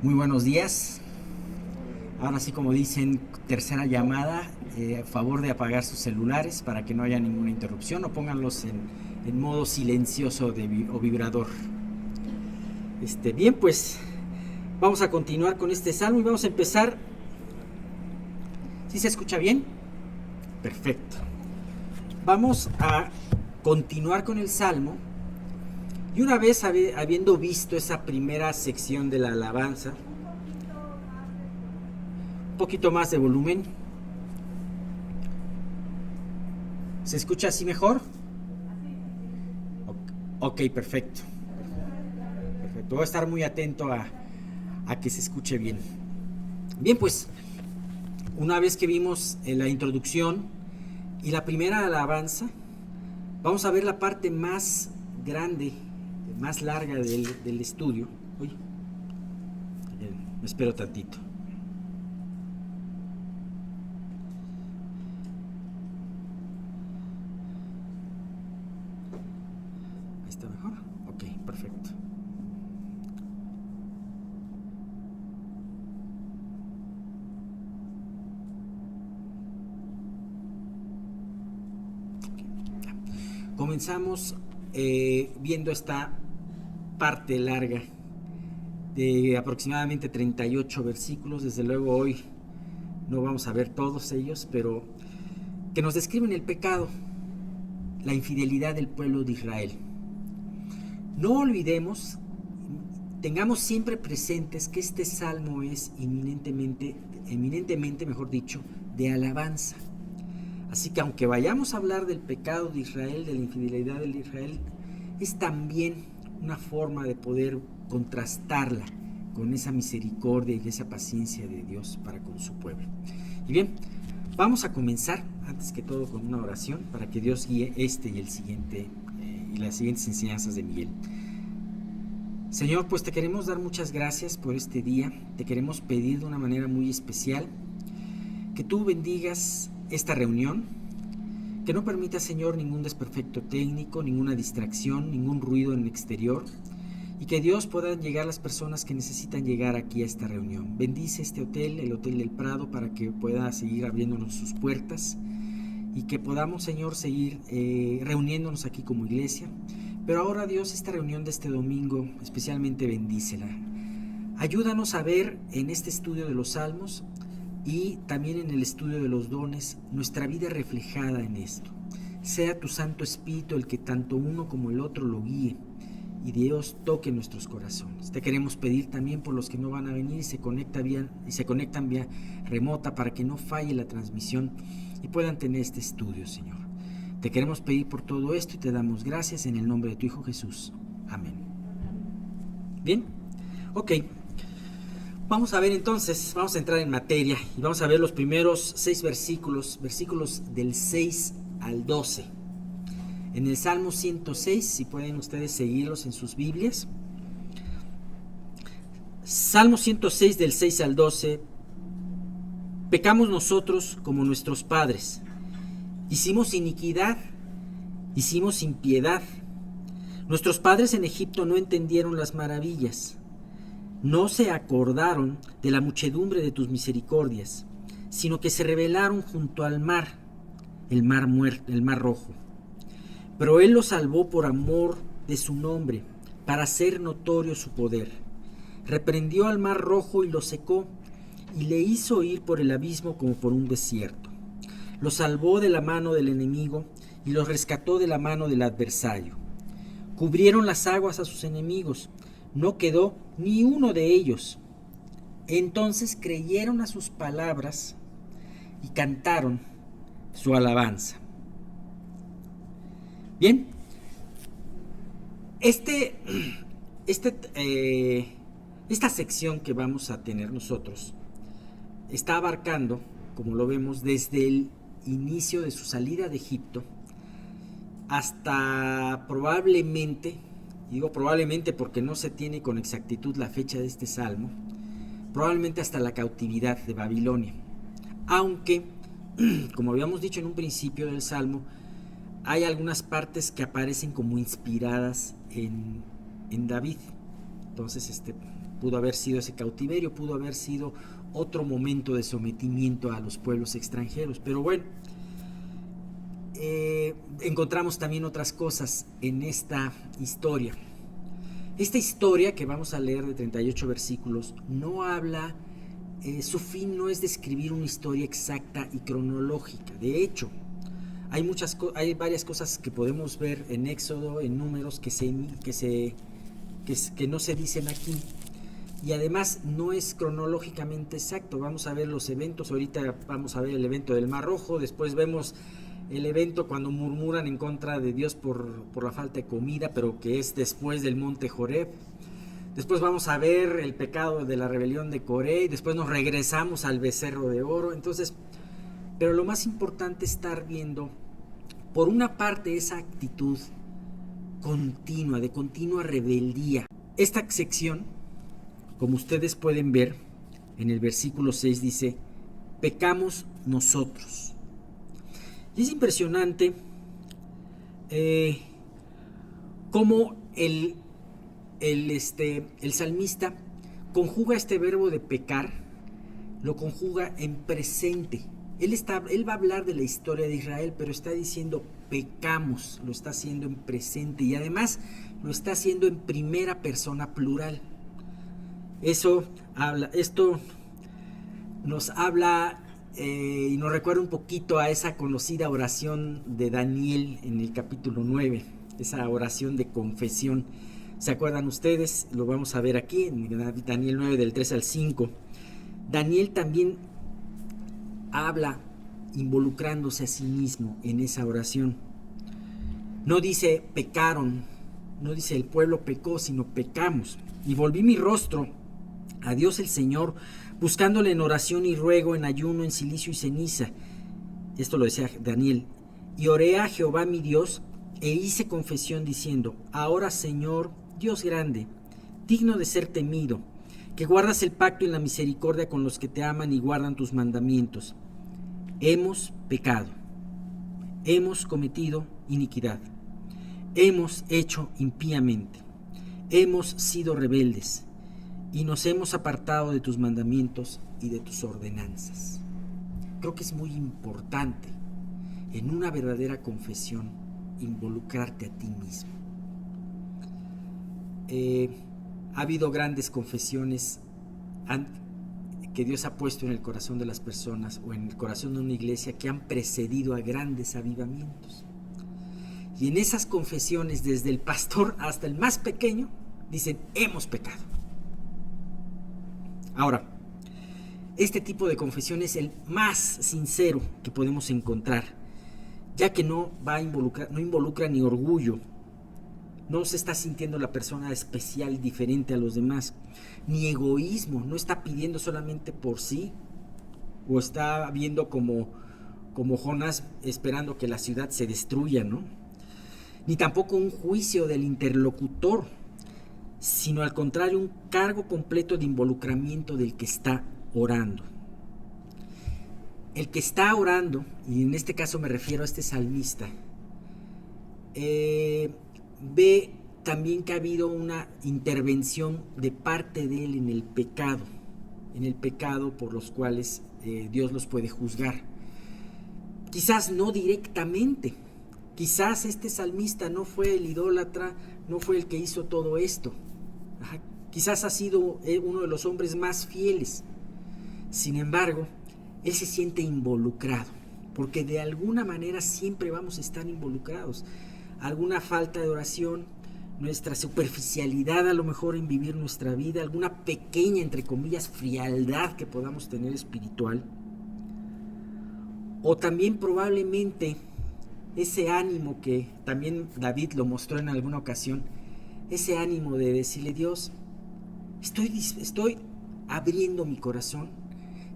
Muy buenos días. Ahora sí, como dicen, tercera llamada. A favor de apagar sus celulares para que no haya ninguna interrupción o pónganlos en modo silencioso o vibrador. Bien, pues vamos a continuar con este salmo y vamos a empezar. ¿Sí se escucha bien? Perfecto. Vamos a continuar con el salmo. Y una vez habiendo visto esa primera sección de la alabanza, un poquito más de volumen. ¿Se escucha así mejor? Ok, perfecto. Perfecto. Voy a estar muy atento a que se escuche bien. Bien, pues, una vez que vimos la introducción y la primera alabanza, vamos a ver la parte más grande, más larga del estudio. Uy, me espero tantito. Ahí está mejor. Ok, perfecto. Comenzamos viendo esta parte larga de aproximadamente 38 versículos. Desde luego hoy no vamos a ver todos ellos, pero que nos describen el pecado, la infidelidad del pueblo de Israel. No olvidemos, tengamos siempre presentes que este salmo es eminentemente, mejor dicho, de alabanza. Así que aunque vayamos a hablar del pecado de Israel, de la infidelidad de Israel, es también una forma de poder contrastarla con esa misericordia y esa paciencia de Dios para con su pueblo. Y bien, vamos a comenzar, antes que todo, con una oración para que Dios guíe este y el siguiente y las siguientes enseñanzas de Miguel. Señor, pues te queremos dar muchas gracias por este día. Te queremos pedir de una manera muy especial que tú bendigas esta reunión, que no permita, Señor, ningún desperfecto técnico, ninguna distracción, ningún ruido en el exterior, y que Dios puedan llegar las personas que necesitan llegar aquí a esta reunión. Bendice este hotel, el Hotel del Prado, para que pueda seguir abriéndonos sus puertas y que podamos, Señor, seguir reuniéndonos aquí como iglesia. Pero ahora, Dios, esta reunión de este domingo, especialmente bendícela. Ayúdanos a ver en este estudio de los salmos y también en el estudio de los dones nuestra vida reflejada en esto. Sea tu Santo Espíritu el que tanto uno como el otro lo guíe y Dios toque nuestros corazones. Te queremos pedir también por los que no van a venir y se conectan vía remota para que no falle la transmisión y puedan tener este estudio, Señor. Te queremos pedir por todo esto y te damos gracias en el nombre de tu Hijo Jesús. Amén. Bien, ok. Vamos a ver entonces, vamos a entrar en materia y vamos a ver los primeros 6 versículos del 6 al 12. En el Salmo 106, si pueden ustedes seguirlos en sus Biblias. Salmo 106 del 6 al 12. Pecamos nosotros como nuestros padres. Hicimos iniquidad, hicimos impiedad. Nuestros padres en Egipto no entendieron las maravillas. No se acordaron de la muchedumbre de tus misericordias, sino que se rebelaron junto al mar, el mar rojo. Pero Él los salvó por amor de su nombre, para hacer notorio su poder. Reprendió al mar rojo y lo secó, y le hizo ir por el abismo como por un desierto. Los salvó de la mano del enemigo, y los rescató de la mano del adversario. Cubrieron las aguas a sus enemigos, no quedó ni uno de ellos. Entonces creyeron a sus palabras y cantaron su alabanza. Bien, esta sección que vamos a tener nosotros está abarcando, como lo vemos, desde el inicio de su salida de Egipto hasta probablemente, digo probablemente porque no se tiene con exactitud la fecha de este salmo, probablemente hasta la cautividad de Babilonia. Aunque, como habíamos dicho en un principio del salmo, hay algunas partes que aparecen como inspiradas en David. Entonces, pudo haber sido ese cautiverio, pudo haber sido otro momento de sometimiento a los pueblos extranjeros. Pero bueno, encontramos también otras cosas en esta historia. Esta historia que vamos a leer de 38 versículos no habla, su fin no es describir una historia exacta y cronológica. De hecho, hay varias cosas que podemos ver en Éxodo, en Números, que no se dicen aquí. Y además no es cronológicamente exacto. Vamos a ver los eventos. Ahorita vamos a ver el evento del Mar Rojo. Después vemos el evento cuando murmuran en contra de Dios por la falta de comida, pero que es después del monte Joreb. Después vamos a ver el pecado de la rebelión de Coré. Y después nos regresamos al becerro de oro. Entonces, pero lo más importante es estar viendo, por una parte, esa actitud continua, de continua rebeldía. Esta sección, como ustedes pueden ver, en el versículo 6 dice: pecamos nosotros. Y es impresionante cómo el salmista conjuga este verbo de pecar, lo conjuga en presente. Él va a hablar de la historia de Israel, pero está diciendo pecamos, lo está haciendo en presente y además lo está haciendo en primera persona plural. Esto nos habla y nos recuerda un poquito a esa conocida oración de Daniel en el capítulo 9, esa oración de confesión. ¿Se acuerdan ustedes? Lo vamos a ver aquí en Daniel 9 del 3 al 5. Daniel también habla involucrándose a sí mismo en esa oración. No dice pecaron, no dice el pueblo pecó, sino pecamos. Y volví mi rostro a Dios el Señor, buscándole en oración y ruego, en ayuno, en cilicio y ceniza. Esto lo decía Daniel. Y oré a Jehová mi Dios, e hice confesión diciendo: ahora, Señor, Dios grande, digno de ser temido, que guardas el pacto y la misericordia con los que te aman y guardan tus mandamientos. Hemos pecado, hemos cometido iniquidad, hemos hecho impíamente, hemos sido rebeldes y nos hemos apartado de tus mandamientos y de tus ordenanzas. Creo que es muy importante en una verdadera confesión involucrarte a ti mismo. Ha habido grandes confesiones que Dios ha puesto en el corazón de las personas o en el corazón de una iglesia que han precedido a grandes avivamientos. Y en esas confesiones, desde el pastor hasta el más pequeño, dicen: hemos pecado. Ahora, este tipo de confesión es el más sincero que podemos encontrar, ya que no involucra ni orgullo. No se está sintiendo la persona especial y diferente a los demás, ni egoísmo. No está pidiendo solamente por sí, o está viendo como Jonás esperando que la ciudad se destruya, ¿no? Ni tampoco un juicio del interlocutor, sino al contrario, un cargo completo de involucramiento del que está orando. El que está orando, y en este caso me refiero a este salmista, ve también que ha habido una intervención de parte de él en el pecado por los cuales Dios los puede juzgar. Quizás no directamente, quizás este salmista no fue el idólatra, no fue el que hizo todo esto. Quizás ha sido uno de los hombres más fieles. Sin embargo, él se siente involucrado, porque de alguna manera siempre vamos a estar involucrados. Alguna falta de oración, nuestra superficialidad a lo mejor en vivir nuestra vida, alguna pequeña, entre comillas, frialdad que podamos tener espiritual, o también probablemente ese ánimo que también David lo mostró en alguna ocasión, ese ánimo de decirle: Dios, estoy abriendo mi corazón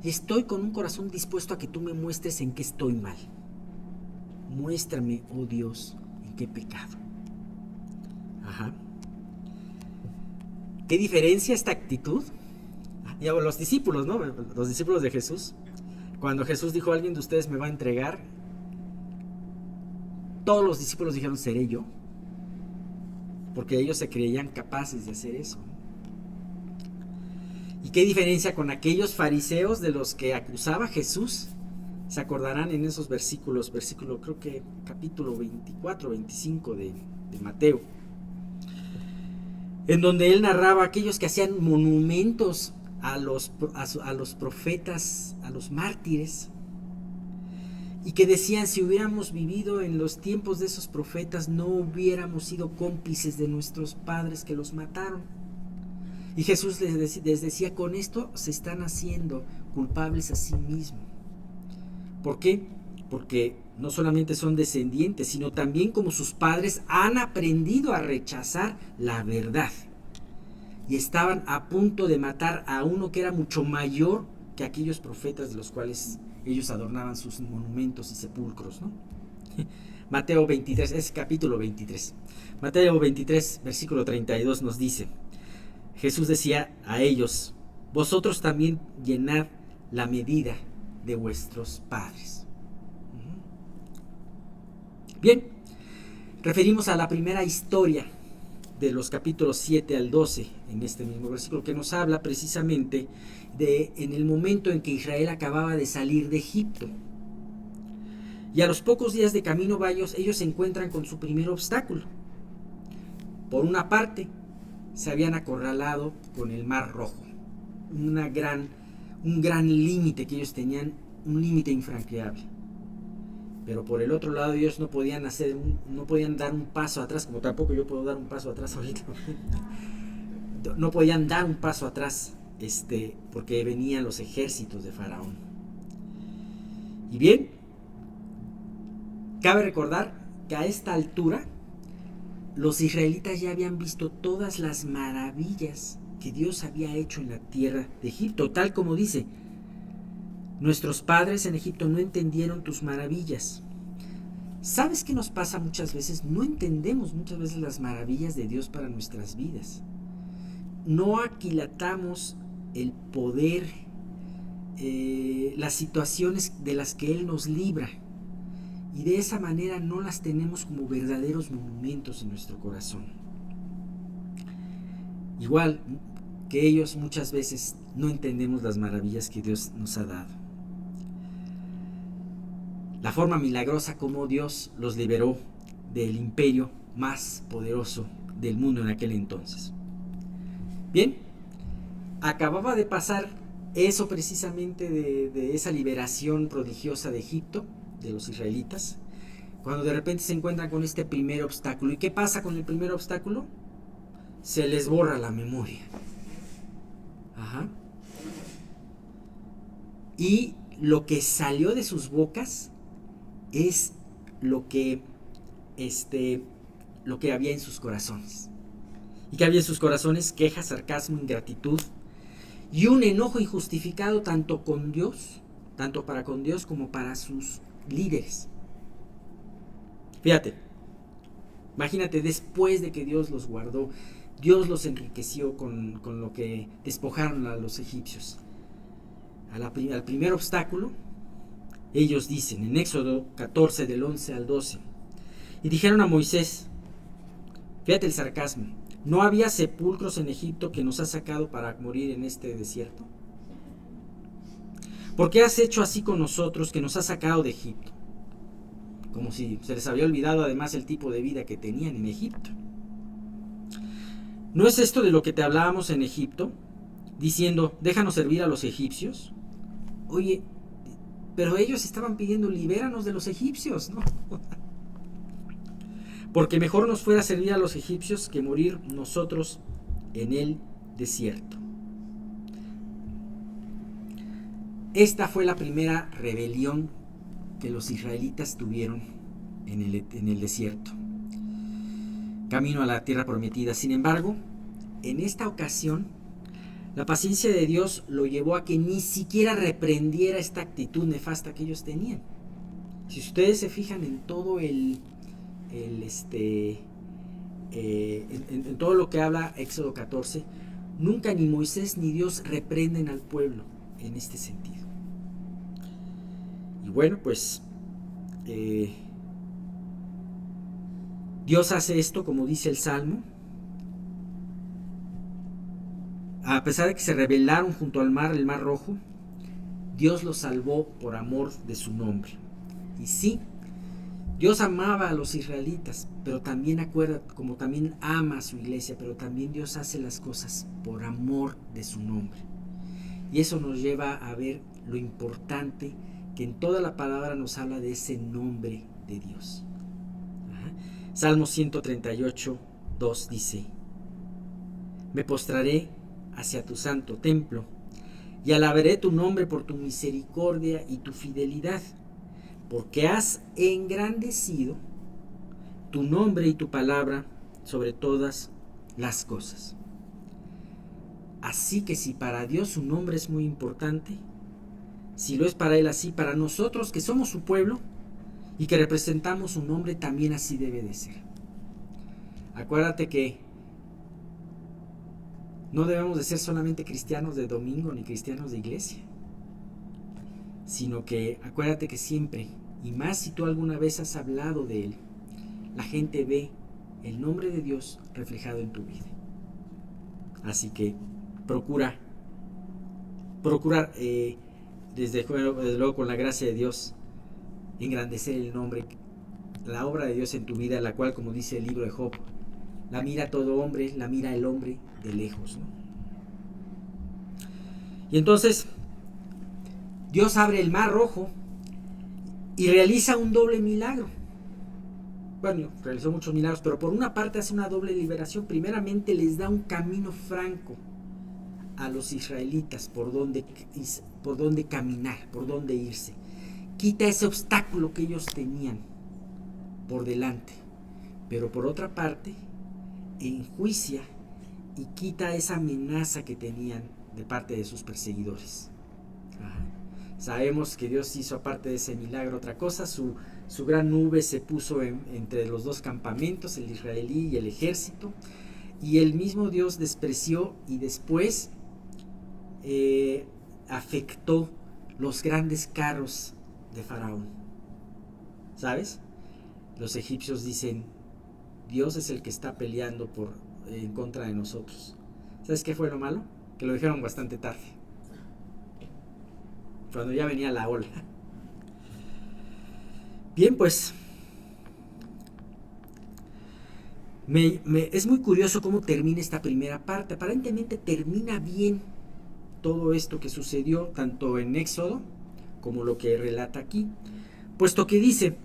y estoy con un corazón dispuesto a que tú me muestres en qué estoy mal. Muéstrame, oh Dios, en qué pecado. ¿Qué diferencia esta actitud? Y los discípulos, ¿no? Los discípulos de Jesús. Cuando Jesús dijo: alguien de ustedes me va a entregar, todos los discípulos dijeron: ¿seré yo? Porque ellos se creían capaces de hacer eso. qué diferencia con aquellos fariseos de los que acusaba Jesús. Se acordarán en esos versículos, creo que capítulo 24, 25 de Mateo, en donde él narraba aquellos que hacían monumentos a los profetas, a los mártires, y que decían: si hubiéramos vivido en los tiempos de esos profetas, no hubiéramos sido cómplices de nuestros padres que los mataron. Y Jesús les decía: con esto se están haciendo culpables a sí mismos. ¿Por qué? Porque no solamente son descendientes, sino también, como sus padres, han aprendido a rechazar la verdad. Y estaban a punto de matar a uno que era mucho mayor que aquellos profetas de los cuales ellos adornaban sus monumentos y sepulcros, ¿no? Mateo 23, es capítulo 23. Mateo 23, versículo 32 nos dice: Jesús decía a ellos: vosotros también llenad la medida de vuestros padres. Bien, referimos a la primera historia de los capítulos 7 al 12 en este mismo versículo, que nos habla precisamente de en el momento en que Israel acababa de salir de Egipto. Y a los pocos días de camino ellos se encuentran con su primer obstáculo. Por una parte, se habían acorralado con el Mar Rojo, un gran límite que ellos tenían, un límite infranqueable. Pero por el otro lado, ellos no podían dar un paso atrás, como tampoco yo puedo dar un paso atrás ahorita. No podían dar un paso atrás, porque venían los ejércitos de Faraón. Y bien, cabe recordar que a esta altura los israelitas ya habían visto todas las maravillas que Dios había hecho en la tierra de Egipto, tal como dice: nuestros padres en Egipto no entendieron tus maravillas. ¿Sabes qué nos pasa muchas veces? No entendemos muchas veces las maravillas de Dios para nuestras vidas. No aquilatamos el poder, las situaciones de las que Él nos libra. Y de esa manera no las tenemos como verdaderos monumentos en nuestro corazón. Igual que ellos, muchas veces no entendemos las maravillas que Dios nos ha dado. La forma milagrosa como Dios los liberó del imperio más poderoso del mundo en aquel entonces. Bien, acababa de pasar eso precisamente de esa liberación prodigiosa de Egipto, de los israelitas, cuando de repente se encuentran con este primer obstáculo. ¿Y qué pasa con el primer obstáculo? Se les borra la memoria. Y lo que salió de sus bocas es lo que había en sus corazones. ¿Y qué había en sus corazones? Queja, sarcasmo, ingratitud y un enojo injustificado tanto para con Dios como para sus líderes. Fíjate, imagínate, después de que Dios los guardó, Dios los enriqueció con lo que despojaron a los egipcios. Al primer obstáculo, ellos dicen en Éxodo 14 del 11 al 12: y dijeron a Moisés, fíjate el sarcasmo: ¿no había sepulcros en Egipto que nos has sacado para morir en este desierto? ¿Por qué has hecho así con nosotros, que nos has sacado de Egipto? Como si se les había olvidado además el tipo de vida que tenían en Egipto. ¿No es esto de lo que te hablábamos en Egipto, diciendo, déjanos servir a los egipcios? Oye, pero ellos estaban pidiendo, libéranos de los egipcios, ¿no? Porque mejor nos fuera servir a los egipcios que morir nosotros en el desierto. Esta fue la primera rebelión que los israelitas tuvieron en el desierto, camino a la tierra prometida. Sin embargo, en esta ocasión, la paciencia de Dios lo llevó a que ni siquiera reprendiera esta actitud nefasta que ellos tenían. Si ustedes se fijan en todo en todo lo que habla Éxodo 14, nunca ni Moisés ni Dios reprenden al pueblo en este sentido. Y bueno, pues Dios hace esto, como dice el Salmo, a pesar de que se rebelaron junto al mar, el mar rojo, Dios los salvó por amor de su nombre. Y sí, Dios amaba a los israelitas, pero también como también ama a su iglesia, pero también Dios hace las cosas por amor de su nombre. Y eso nos lleva a ver lo importante que en toda la palabra nos habla de ese nombre de Dios. Salmo 138, 2 dice: me postraré hacia tu santo templo y alabaré tu nombre por tu misericordia y tu fidelidad, porque has engrandecido tu nombre y tu palabra sobre todas las cosas. Así que si para Dios su nombre es muy importante, si lo es para Él así, para nosotros que somos su pueblo y que representamos su nombre, también así debe de ser. Acuérdate que no debemos de ser solamente cristianos de domingo ni cristianos de iglesia, sino que acuérdate que siempre, y más si tú alguna vez has hablado de Él, la gente ve el nombre de Dios reflejado en tu vida. Así que procurar desde luego con la gracia de Dios, engrandecer el nombre, la obra de Dios en tu vida, la cual, como dice el libro de Job, la mira todo hombre, la mira el hombre de lejos, ¿no? Y entonces Dios abre el mar rojo y realiza un doble milagro. Bueno, realizó muchos milagros, pero por una parte hace una doble liberación. Primeramente les da un camino franco a los israelitas por donde caminar, por donde irse. Quita ese obstáculo que ellos tenían por delante, pero por otra parte enjuicia y quita esa amenaza que tenían de parte de sus perseguidores. Sabemos que Dios hizo, aparte de ese milagro, otra cosa. Su gran nube se puso entre los dos campamentos, el israelí y el ejército, y el mismo Dios despreció y después afectó los grandes carros de Faraón. ¿Sabes? Los egipcios dicen: Dios es el que está peleando en contra de nosotros. ¿Sabes qué fue lo malo? Que lo dijeron bastante tarde, cuando ya venía la ola. Bien, pues es muy curioso cómo termina esta primera parte. Aparentemente termina bien todo esto que sucedió, tanto en Éxodo como lo que relata aquí, puesto que dice,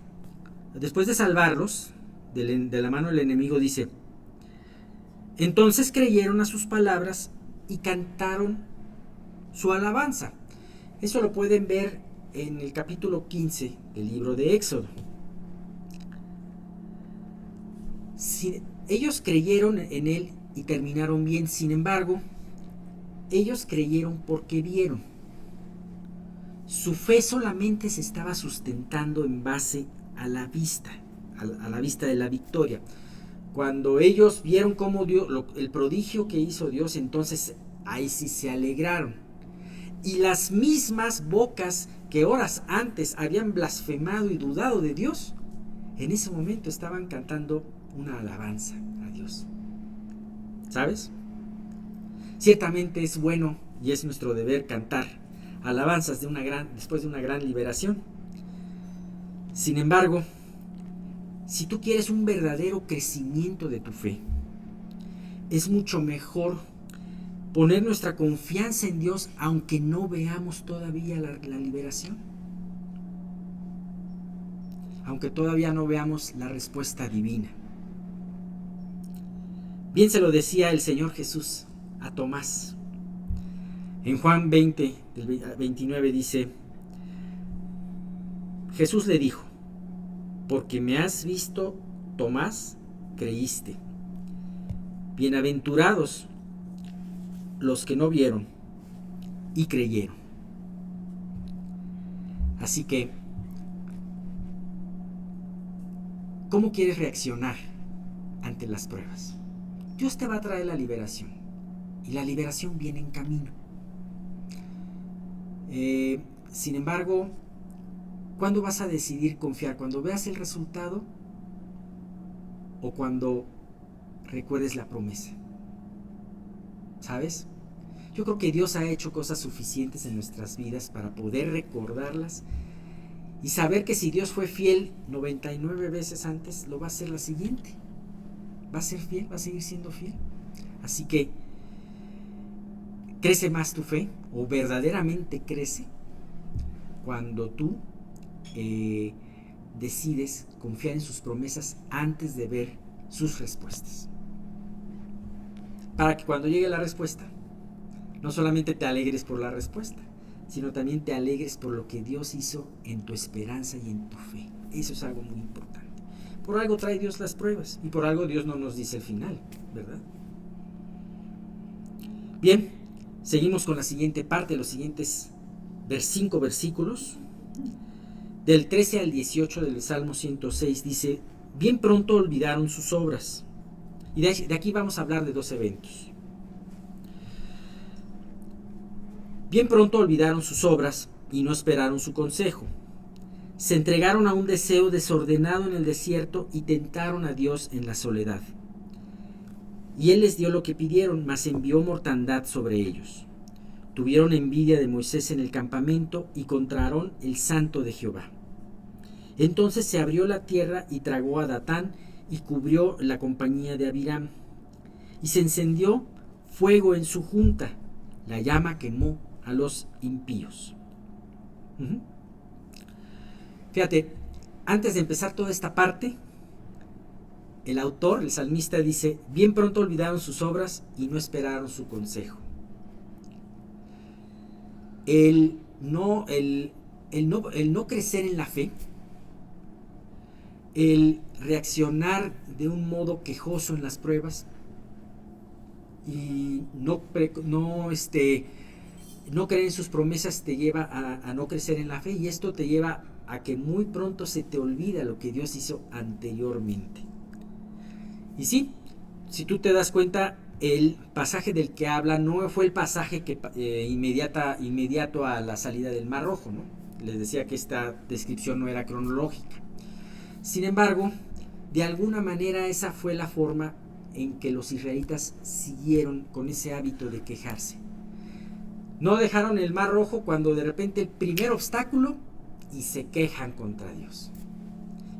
después de salvarlos de la mano del enemigo, dice: entonces creyeron a sus palabras y cantaron su alabanza. Eso lo pueden ver en el capítulo 15 del libro de Éxodo. Ellos creyeron en él y terminaron bien. Sin embargo, ellos creyeron porque vieron. Su fe solamente se estaba sustentando en base a la vista, a la vista de la victoria. Cuando ellos vieron cómo el prodigio que hizo Dios, entonces ahí sí se alegraron. Y las mismas bocas que horas antes habían blasfemado y dudado de Dios, en ese momento estaban cantando una alabanza a Dios. ¿Sabes? Ciertamente es bueno y es nuestro deber cantar alabanzas después de una gran liberación. Sin embargo, si tú quieres un verdadero crecimiento de tu fe, es mucho mejor poner nuestra confianza en Dios aunque no veamos todavía la liberación, aunque todavía no veamos la respuesta divina. Bien se lo decía el Señor Jesús a Tomás. En Juan 20, del 29 dice: Jesús le dijo: porque me has visto, Tomás, creíste. Bienaventurados los que no vieron y creyeron. Así que, ¿cómo quieres reaccionar ante las pruebas? Dios te va a traer la liberación, y la liberación viene en camino. Sin embargo, ¿cuándo vas a decidir confiar? ¿Cuando veas el resultado o cuando recuerdes la promesa? ¿Sabes? Yo creo que Dios ha hecho cosas suficientes en nuestras vidas para poder recordarlas y saber que si Dios fue fiel 99 veces antes, lo va a hacer la siguiente. Va a ser fiel, va a seguir siendo fiel. Así que crece más tu fe, o verdaderamente crece, cuando tú decides confiar en sus promesas antes de ver sus respuestas. Para que cuando llegue la respuesta, no solamente te alegres por la respuesta, sino también te alegres por lo que Dios hizo en tu esperanza y en tu fe. Eso es algo muy importante. Por algo trae Dios las pruebas, y por algo Dios no nos dice el final, ¿verdad? Bien, seguimos con la siguiente parte, los siguientes 5 versículos. Del 13 al 18 del Salmo 106 dice: bien pronto olvidaron sus obras. Y de aquí vamos a hablar de 2 eventos. Bien pronto olvidaron sus obras y no esperaron su consejo. Se entregaron a un deseo desordenado en el desierto y tentaron a Dios en la soledad. Y Él les dio lo que pidieron, mas envió mortandad sobre ellos. Tuvieron envidia de Moisés en el campamento y contra Aarón, el santo de Jehová. Entonces se abrió la tierra y tragó a Datán y cubrió la compañía de Abiram. Y se encendió fuego en su junta, la llama quemó a los impíos. Fíjate, antes de empezar toda esta parte, el autor, el salmista, dice: bien pronto olvidaron sus obras y no esperaron su consejo. El no crecer en la fe, el reaccionar de un modo quejoso en las pruebas y no creer en sus promesas te lleva a no crecer en la fe, y esto te lleva a que muy pronto se te olvida lo que Dios hizo anteriormente. Y sí, si tú te das cuenta, el pasaje del que habla no fue el pasaje que inmediato a la salida del Mar Rojo, ¿no? Les decía que esta descripción no era cronológica. Sin embargo, de alguna manera esa fue la forma en que los israelitas siguieron con ese hábito de quejarse. No dejaron el Mar Rojo cuando de repente el primer obstáculo y se quejan contra Dios.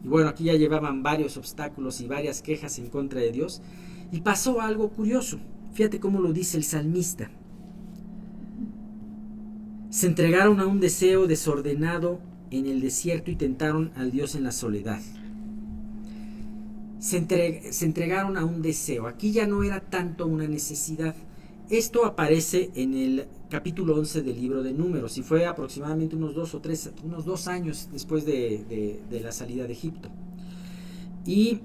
Y bueno, aquí ya llevaban varios obstáculos y varias quejas en contra de Dios, y pasó algo curioso. Fíjate cómo lo dice el salmista. Se entregaron a un deseo desordenado en el desierto y tentaron al Dios en la soledad. Se entregaron a un deseo. Aquí ya no era tanto una necesidad. Esto aparece en el capítulo 11 del libro de Números, y fue aproximadamente unos 2 años después de la salida de Egipto. Y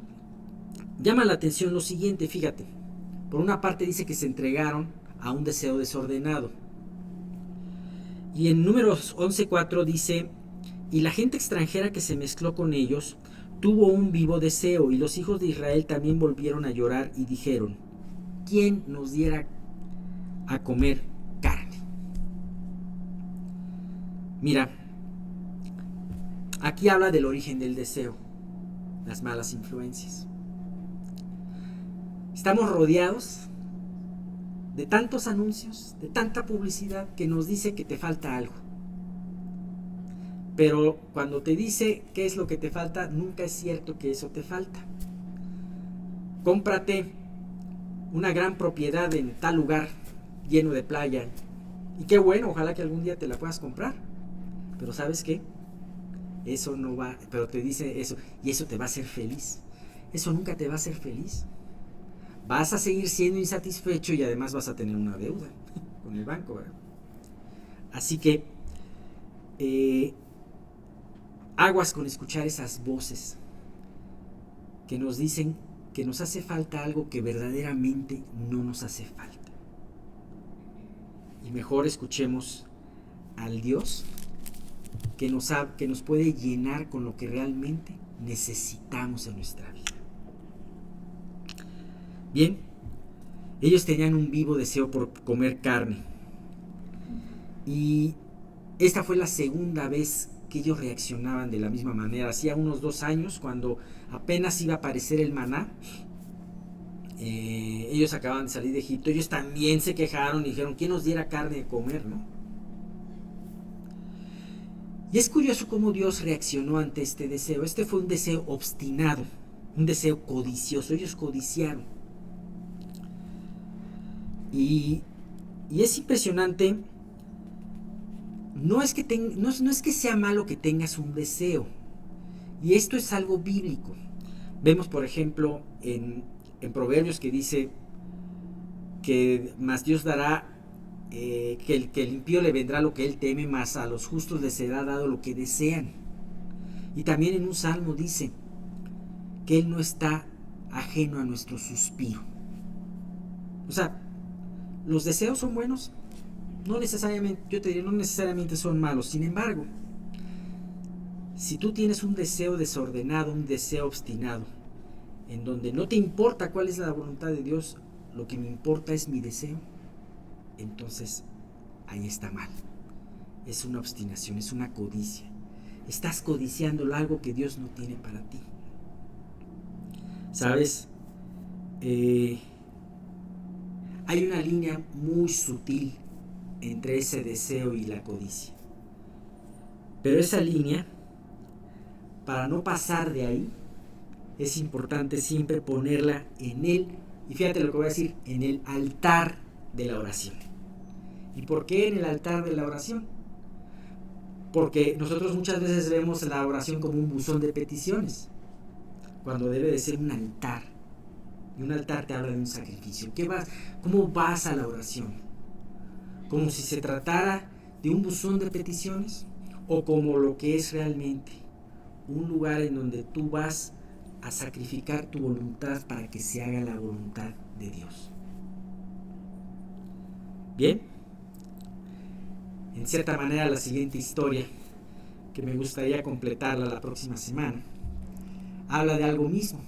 llama la atención lo siguiente, fíjate. Por una parte dice que se entregaron a un deseo desordenado. Y en Números 11:4 dice: y la gente extranjera que se mezcló con ellos tuvo un vivo deseo, y los hijos de Israel también volvieron a llorar y dijeron: ¿quién nos diera a comer carne? Mira, aquí habla del origen del deseo, las malas influencias. Estamos rodeados de tantos anuncios, de tanta publicidad que nos dice que te falta algo. Pero cuando te dice qué es lo que te falta, nunca es cierto que eso te falta. Cómprate una gran propiedad en tal lugar lleno de playa, y qué bueno, ojalá que algún día te la puedas comprar. Pero ¿sabes qué? Eso no va, pero te dice eso, y eso te va a hacer feliz. Eso nunca te va a hacer feliz. Vas a seguir siendo insatisfecho y además vas a tener una deuda con el banco, ¿verdad? Así que aguas con escuchar esas voces que nos dicen que nos hace falta algo que verdaderamente no nos hace falta. Y mejor escuchemos al Dios que nos puede llenar con lo que realmente necesitamos en nuestra vida. Bien, ellos tenían un vivo deseo por comer carne. Y esta fue la segunda vez que ellos reaccionaban de la misma manera. Hacía unos 2 años, cuando apenas iba a aparecer el maná, ellos acaban de salir de Egipto, ellos también se quejaron y dijeron, ¿quién nos diera carne de comer, no? Y es curioso cómo Dios reaccionó ante este deseo. Este fue un deseo obstinado, un deseo codicioso. Ellos codiciaron. Y es impresionante. No es que sea malo que tengas un deseo. Y esto es algo bíblico. Vemos, por ejemplo, en Proverbios que dice que más Dios dará, que el impío le vendrá lo que él teme, más a los justos les será dado lo que desean. Y también en un salmo dice que él no está ajeno a nuestro suspiro. O sea, los deseos son buenos, no necesariamente, yo te diría, no necesariamente son malos. Sin embargo, si tú tienes un deseo desordenado, un deseo obstinado, en donde no te importa cuál es la voluntad de Dios, lo que me importa es mi deseo, entonces ahí está mal. Es una obstinación, es una codicia. Estás codiciando algo que Dios no tiene para ti. ¿Sabes? Hay una línea muy sutil entre ese deseo y la codicia. Pero esa línea, para no pasar de ahí, es importante siempre ponerla en él. Y fíjate lo que voy a decir, en el altar de la oración. ¿Y por qué en el altar de la oración? Porque nosotros muchas veces vemos la oración como un buzón de peticiones, cuando debe de ser un altar. Y un altar te habla de un sacrificio. ¿Cómo vas a la oración? ¿Como si se tratara de un buzón de peticiones? ¿O como lo que es realmente? Un lugar en donde tú vas a sacrificar tu voluntad para que se haga la voluntad de Dios. Bien, en cierta manera la siguiente historia, que me gustaría completarla la próxima semana, habla de algo mismo.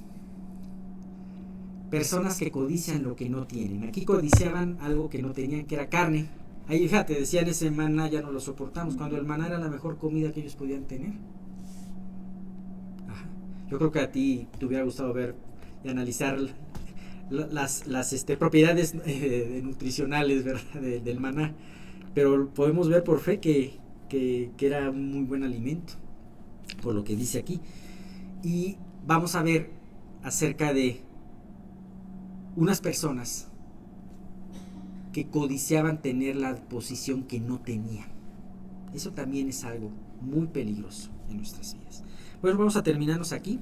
Personas que codician lo que no tienen. Aquí codiciaban algo que no tenían, que era carne. Ahí fíjate, decían, ese maná ya no lo soportamos, cuando el maná era la mejor comida que ellos podían tener. Yo creo que a ti te hubiera gustado ver y analizar las propiedades nutricionales, ¿verdad? del maná, pero podemos ver por fe que era un muy buen alimento, por lo que dice aquí. Y vamos a ver acerca de unas personas que codiciaban tener la posición que no tenían. Eso también es algo muy peligroso en nuestras vidas. Bueno, vamos a terminarnos aquí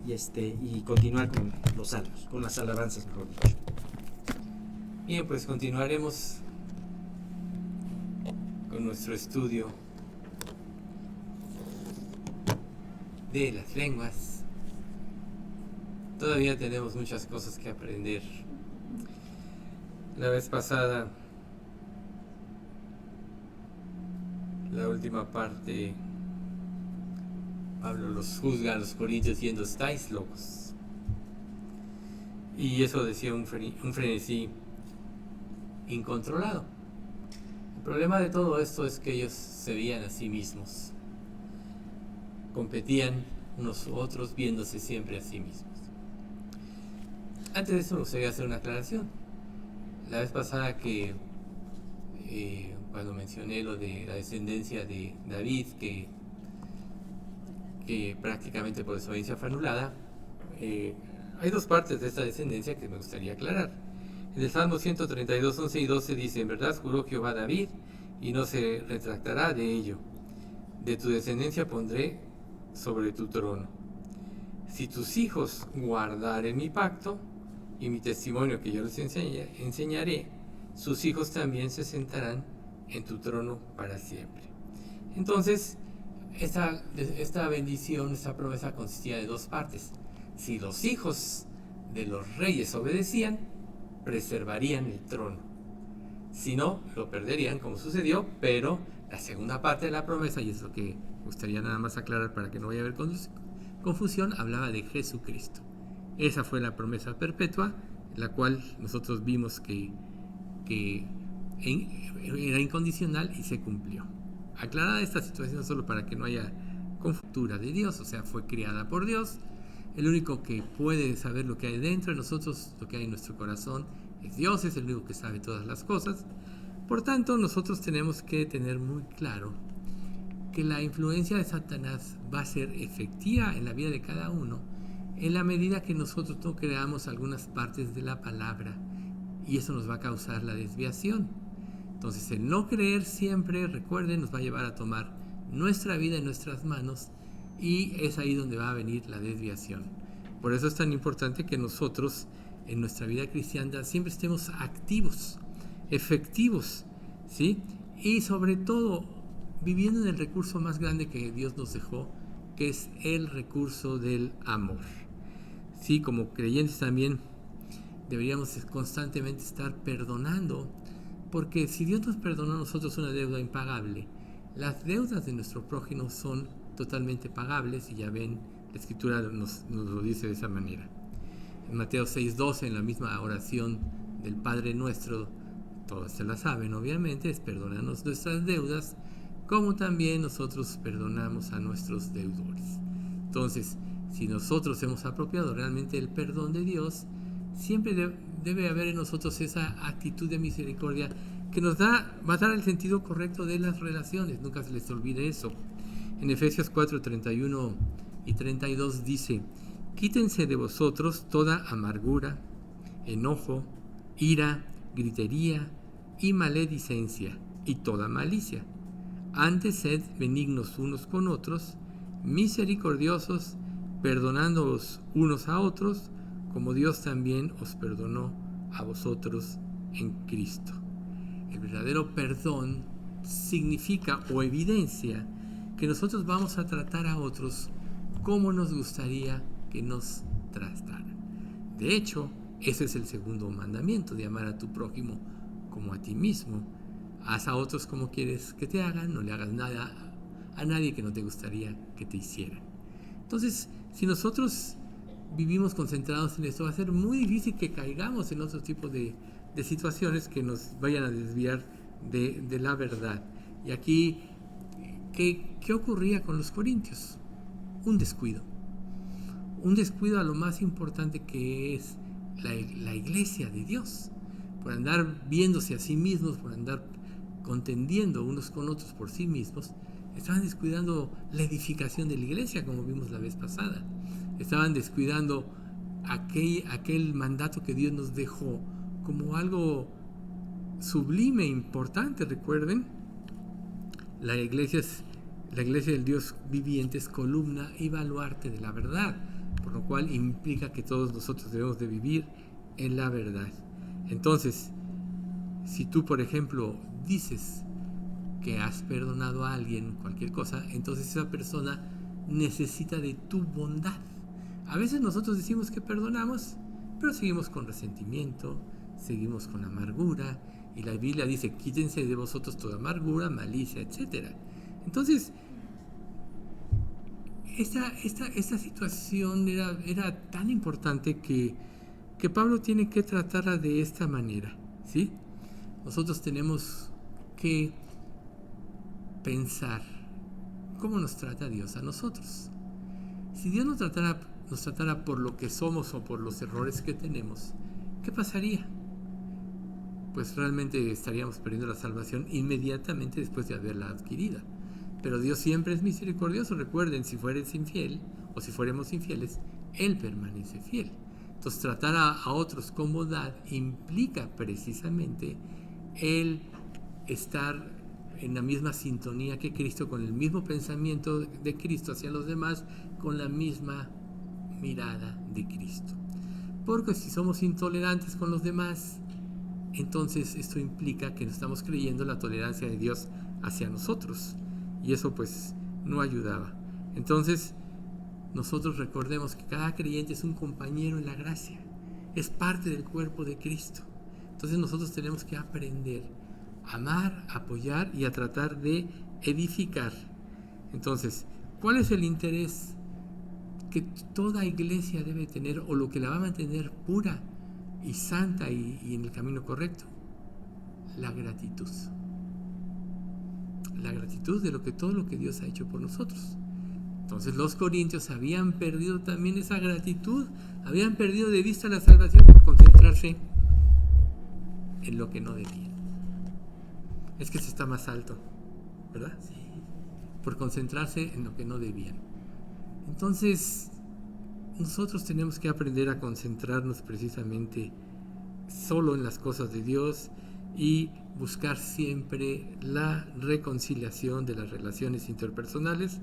y continuar con los salmos, con las alabanzas, mejor dicho. Bien, pues continuaremos con nuestro estudio de las lenguas. Todavía tenemos muchas cosas que aprender. La vez pasada, la última parte, Pablo los juzga a los corintios diciendo, estáis locos. Y eso decía un frenesí incontrolado. El problema de todo esto es que ellos se veían a sí mismos. Competían unos u otros viéndose siempre a sí mismos. Antes de eso me gustaría hacer una aclaración. La vez pasada que cuando mencioné lo de la descendencia de David, que prácticamente por desobediencia fue anulada, hay dos partes de esta descendencia que me gustaría aclarar. En el Salmo 132, 11 y 12 dice, en verdad juró Jehová a David y no se retractará de ello. De tu descendencia pondré sobre tu trono. Si tus hijos guardaren mi pacto y mi testimonio que yo les enseñaré, sus hijos también se sentarán en tu trono para siempre. Entonces, esta bendición, esta promesa consistía de dos partes. Si los hijos de los reyes obedecían, preservarían el trono. Si no, lo perderían, como sucedió, pero la segunda parte de la promesa, y es lo que me gustaría nada más aclarar para que no vaya a haber confusión, hablaba de Jesucristo. Esa fue la promesa perpetua, la cual nosotros vimos que era incondicional y se cumplió. Aclarada esta situación solo para que no haya confutura de Dios, o sea, fue creada por Dios, El único que puede saber lo que hay dentro de nosotros, lo que hay en nuestro corazón, es Dios, es el único que sabe todas las cosas. Por tanto, nosotros tenemos que tener muy claro que la influencia de Satanás va a ser efectiva en la vida de cada uno en la medida que nosotros no creamos algunas partes de la palabra, y eso nos va a causar la desviación. Entonces, el no creer siempre, recuerden, nos va a llevar a tomar nuestra vida en nuestras manos, y es ahí donde va a venir la desviación. Por eso es tan importante que nosotros en nuestra vida cristiana siempre estemos activos, efectivos, ¿sí? Y sobre todo viviendo en el recurso más grande que Dios nos dejó, que es el recurso del amor. Sí, como creyentes también deberíamos constantemente estar perdonando, porque si Dios nos perdonó a nosotros una deuda impagable, las deudas de nuestro prójimo son totalmente pagables, y ya ven, la Escritura nos lo dice de esa manera. En Mateo 6:12, en la misma oración del Padre Nuestro, todos se la saben obviamente, es perdónanos nuestras deudas, como también nosotros perdonamos a nuestros deudores. Entonces, si nosotros hemos apropiado realmente el perdón de Dios, siempre debe haber en nosotros esa actitud de misericordia que nos va a dar el sentido correcto de las relaciones. Nunca se les olvide eso. En Efesios 4:31 y 32 dice: quítense de vosotros toda amargura, enojo, ira, gritería y maledicencia y toda malicia. Antes sed benignos unos con otros, misericordiosos, perdonándoos unos a otros, como Dios también os perdonó a vosotros en Cristo. El verdadero perdón significa o evidencia que nosotros vamos a tratar a otros como nos gustaría que nos trataran. De hecho, ese es el segundo mandamiento, de amar a tu prójimo como a ti mismo. Haz a otros como quieres que te hagan, no le hagas nada a nadie que no te gustaría que te hicieran. Entonces, si nosotros vivimos concentrados en esto, va a ser muy difícil que caigamos en otro tipo de situaciones que nos vayan a desviar de la verdad. Y aquí, ¿qué ocurría con los corintios? Un descuido a lo más importante, que es la iglesia de Dios. Por andar viéndose a sí mismos, por andar contendiendo unos con otros por sí mismos, estaban descuidando la edificación de la iglesia, como vimos la vez pasada. Estaban descuidando aquel mandato que Dios nos dejó como algo sublime, importante. Recuerden, la iglesia del Dios viviente es columna y baluarte de la verdad, por lo cual implica que todos nosotros debemos de vivir en la verdad. Entonces, si tú, por ejemplo, dices que has perdonado a alguien cualquier cosa, entonces esa persona necesita de tu bondad. A veces nosotros decimos que perdonamos, pero seguimos con resentimiento, seguimos con amargura, y la Biblia dice: quítense de vosotros toda amargura, malicia, etc. Entonces, esta situación era tan importante que Pablo tiene que tratarla de esta manera, ¿sí? Nosotros tenemos que pensar cómo nos trata Dios a nosotros. Si Dios nos tratara por lo que somos o por los errores que tenemos, ¿qué pasaría? Pues realmente estaríamos perdiendo la salvación inmediatamente después de haberla adquirida. Pero Dios siempre es misericordioso. Recuerden, si fueres infiel o si fuéramos infieles, Él permanece fiel. Entonces, tratar a otros con bondad implica precisamente el estar en la misma sintonía que Cristo, con el mismo pensamiento de Cristo hacia los demás, con la misma mirada de Cristo. Porque si somos intolerantes con los demás, entonces esto implica que no estamos creyendo la tolerancia de Dios hacia nosotros, y eso pues no ayudaba. Entonces, nosotros recordemos que cada creyente es un compañero en la gracia, es parte del cuerpo de Cristo. Entonces nosotros tenemos que aprender a amar, a apoyar y a tratar de edificar. Entonces, ¿cuál es el interés que toda iglesia debe tener, o lo que la va a mantener pura y santa y en el camino correcto? La gratitud. La gratitud de todo lo que Dios ha hecho por nosotros. Entonces los corintios habían perdido también esa gratitud, habían perdido de vista la salvación por concentrarse en lo que no debían. Es que se está más alto, ¿verdad? Sí. Por concentrarse en lo que no debían. Entonces, nosotros tenemos que aprender a concentrarnos precisamente solo en las cosas de Dios y buscar siempre la reconciliación de las relaciones interpersonales,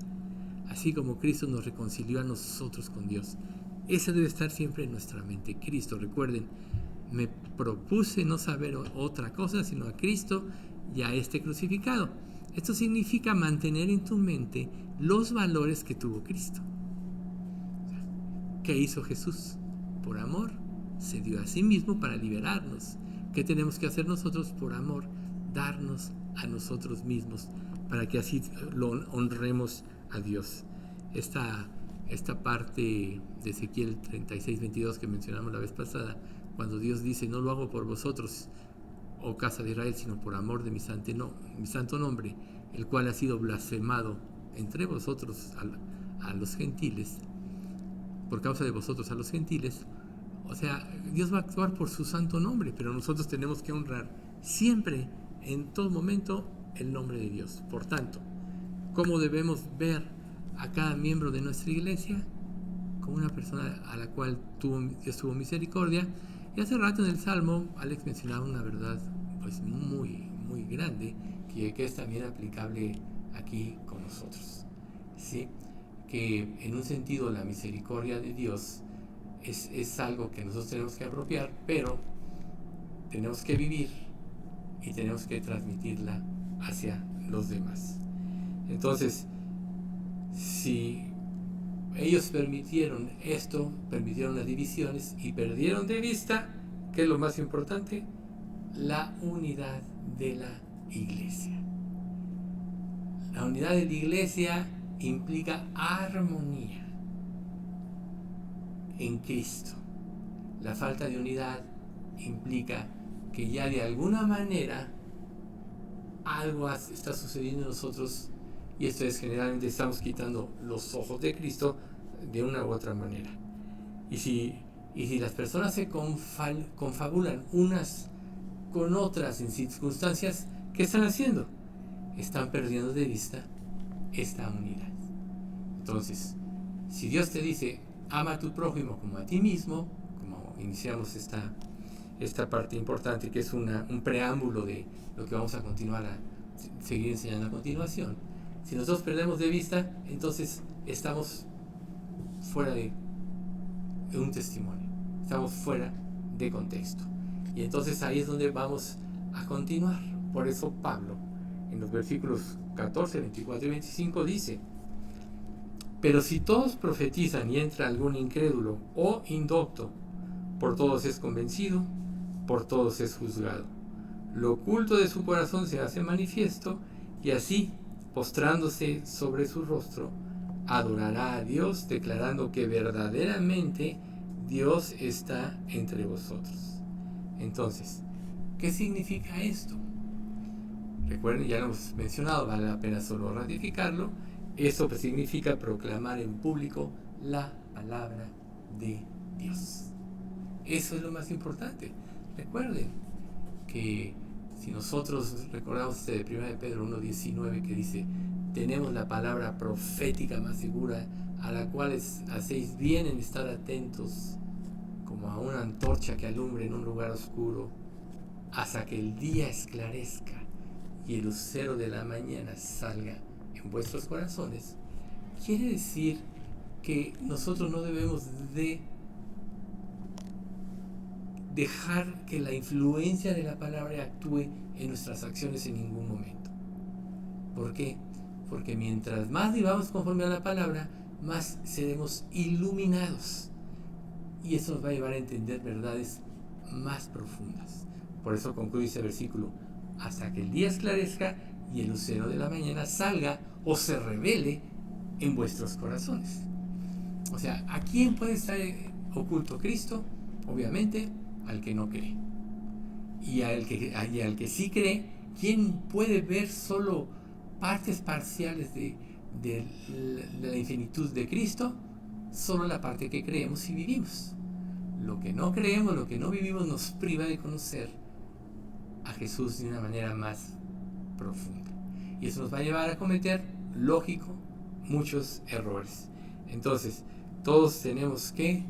así como Cristo nos reconcilió a nosotros con Dios. Ese debe estar siempre en nuestra mente. Cristo, recuerden, me propuse no saber otra cosa sino a Cristo y a este crucificado. Esto significa mantener en tu mente los valores que tuvo Cristo. ¿Qué hizo Jesús? Por amor, se dio a sí mismo para liberarnos. ¿Qué tenemos que hacer nosotros por amor? Darnos a nosotros mismos para que así lo honremos a Dios. Esta parte de Ezequiel 36:22 que mencionamos la vez pasada, cuando Dios dice, no lo hago por vosotros, oh casa de Israel, sino por amor de mi santo nombre, el cual ha sido blasfemado entre vosotros a los gentiles, por causa de vosotros a los gentiles. O sea, Dios va a actuar por su santo nombre, pero nosotros tenemos que honrar siempre, en todo momento, el nombre de Dios. Por tanto, ¿cómo debemos ver a cada miembro de nuestra iglesia? Como una persona a la cual Dios tuvo misericordia. Y hace rato en el Salmo, Alex mencionaba una verdad pues muy, muy grande, que es también aplicable aquí con nosotros, ¿sí? Que en un sentido la misericordia de Dios es algo que nosotros tenemos que apropiar, pero tenemos que vivir y tenemos que transmitirla hacia los demás. Entonces, si ellos permitieron esto, permitieron las divisiones y perdieron de vista, ¿qué es lo más importante? La unidad de la iglesia. La unidad de la iglesia implica armonía en Cristo. La falta de unidad implica que ya de alguna manera algo está sucediendo en nosotros, y esto es, generalmente estamos quitando los ojos de Cristo de una u otra manera. Y si las personas se confabulan unas con otras en circunstancias, ¿qué están haciendo? Están perdiendo de vista esta unidad. Entonces, si Dios te dice, ama a tu prójimo como a ti mismo, como iniciamos esta parte importante, que es un preámbulo de lo que vamos a continuar a seguir enseñando a continuación. Si nosotros perdemos de vista, entonces estamos fuera de un testimonio, estamos fuera de contexto. Y entonces ahí es donde vamos a continuar. Por eso Pablo, en los versículos 14, 24 y 25 dice, pero si todos profetizan y entra algún incrédulo o indocto, por todos es convencido, por todos es juzgado. Lo oculto de su corazón se hace manifiesto, y así, postrándose sobre su rostro, adorará a Dios, declarando que verdaderamente Dios está entre vosotros. Entonces, ¿qué significa esto? Recuerden, ya lo hemos mencionado, vale la pena solo ratificarlo. Eso significa proclamar en público la palabra de Dios. Eso es lo más importante. Recuerden que si nosotros recordamos de 1 Pedro 1:19, que dice, tenemos la palabra profética más segura, a la cual hacéis bien en estar atentos, como a una antorcha que alumbre en un lugar oscuro, hasta que el día esclarezca y el lucero de la mañana salga en vuestros corazones. Quiere decir que nosotros no debemos de dejar que la influencia de la palabra actúe en nuestras acciones en ningún momento. ¿Por qué? Porque mientras más vivamos conforme a la palabra, más seremos iluminados, y eso nos va a llevar a entender verdades más profundas. Por eso concluye ese versículo, hasta que el día esclarezca y el lucero de la mañana salga o se revele en vuestros corazones. O sea, ¿a quién puede estar oculto Cristo? Obviamente al que no cree. Y al que sí cree, ¿quién puede ver solo partes parciales de la infinitud de Cristo, solo la parte que creemos y vivimos. Lo que no creemos, lo que no vivimos, nos priva de conocer a Jesús de una manera más profunda. Y eso nos va a llevar a cometer, lógico, muchos errores. Entonces, todos tenemos que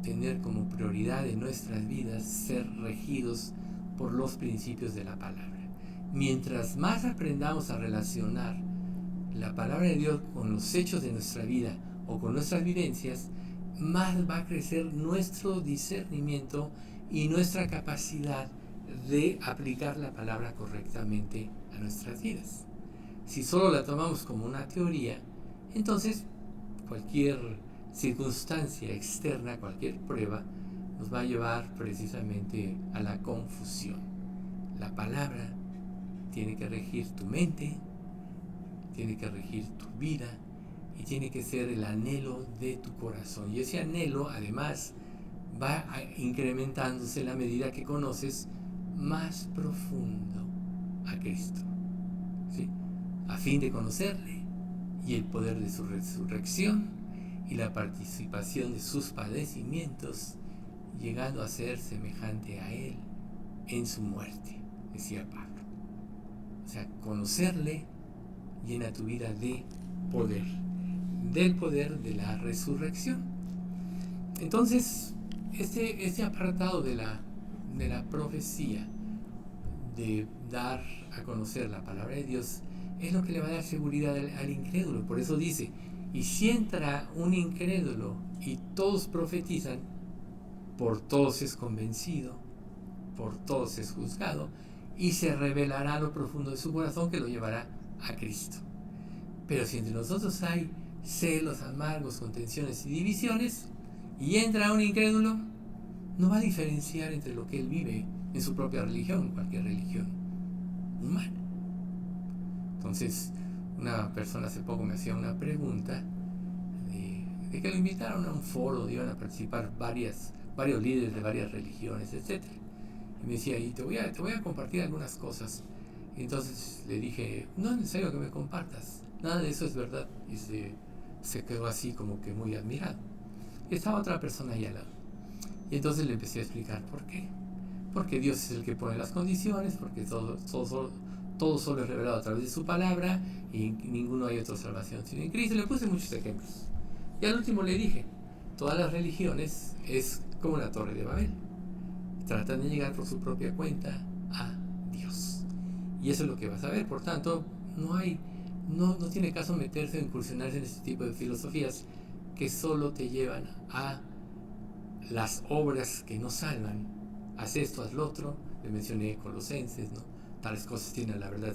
tener como prioridad en nuestras vidas ser regidos por los principios de la palabra. Mientras más aprendamos a relacionar la palabra de Dios con los hechos de nuestra vida o con nuestras vivencias, más va a crecer nuestro discernimiento y nuestra capacidad de aplicar la palabra correctamente a nuestras vidas. Si solo la tomamos como una teoría, entonces cualquier circunstancia externa, cualquier prueba, nos va a llevar precisamente a la confusión. La palabra tiene que regir tu mente, tiene que regir tu vida y tiene que ser el anhelo de tu corazón. Y ese anhelo, además, va incrementándose a la medida que conoces más profundo a Cristo, ¿sí? A fin de conocerle y el poder de su resurrección y la participación de sus padecimientos, llegando a ser semejante a Él en su muerte, decía Pablo. O sea, conocerle llena tu vida de poder, del poder de la resurrección. Entonces, este apartado de la profecía, de dar a conocer la palabra de Dios, es lo que le va a dar seguridad al incrédulo. Por eso dice, y si entra un incrédulo y todos profetizan, por todos es convencido, por todos es juzgado, y se revelará lo profundo de su corazón, que lo llevará a Cristo. Pero si entre nosotros hay celos amargos, contenciones y divisiones, y entra un incrédulo, no va a diferenciar entre lo que él vive en su propia religión, cualquier religión humana. Entonces, una persona hace poco me hacía una pregunta de que lo invitaron a un foro donde iban a participar varios líderes de varias religiones, etc. Y me decía, y te voy a compartir algunas cosas. Y entonces le dije, no es necesario que me compartas, nada de eso es verdad. Y se quedó así como que muy admirado. Y estaba otra persona ahí al lado. Y entonces le empecé a explicar por qué. Porque Dios es el que pone las condiciones, porque todo solo es revelado a través de su palabra, y ninguno hay otra salvación sino en Cristo. Le puse muchos ejemplos. Y al último le dije, todas las religiones es como la Torre de Babel. Tratan de llegar por su propia cuenta a Dios. Y eso es lo que vas a ver. Por tanto, no tiene caso meterse o incursionarse en este tipo de filosofías que solo te llevan a las obras que no salvan. Haz esto, haz lo otro. Le mencioné Colosenses, ¿no? Tales cosas tienen, la verdad,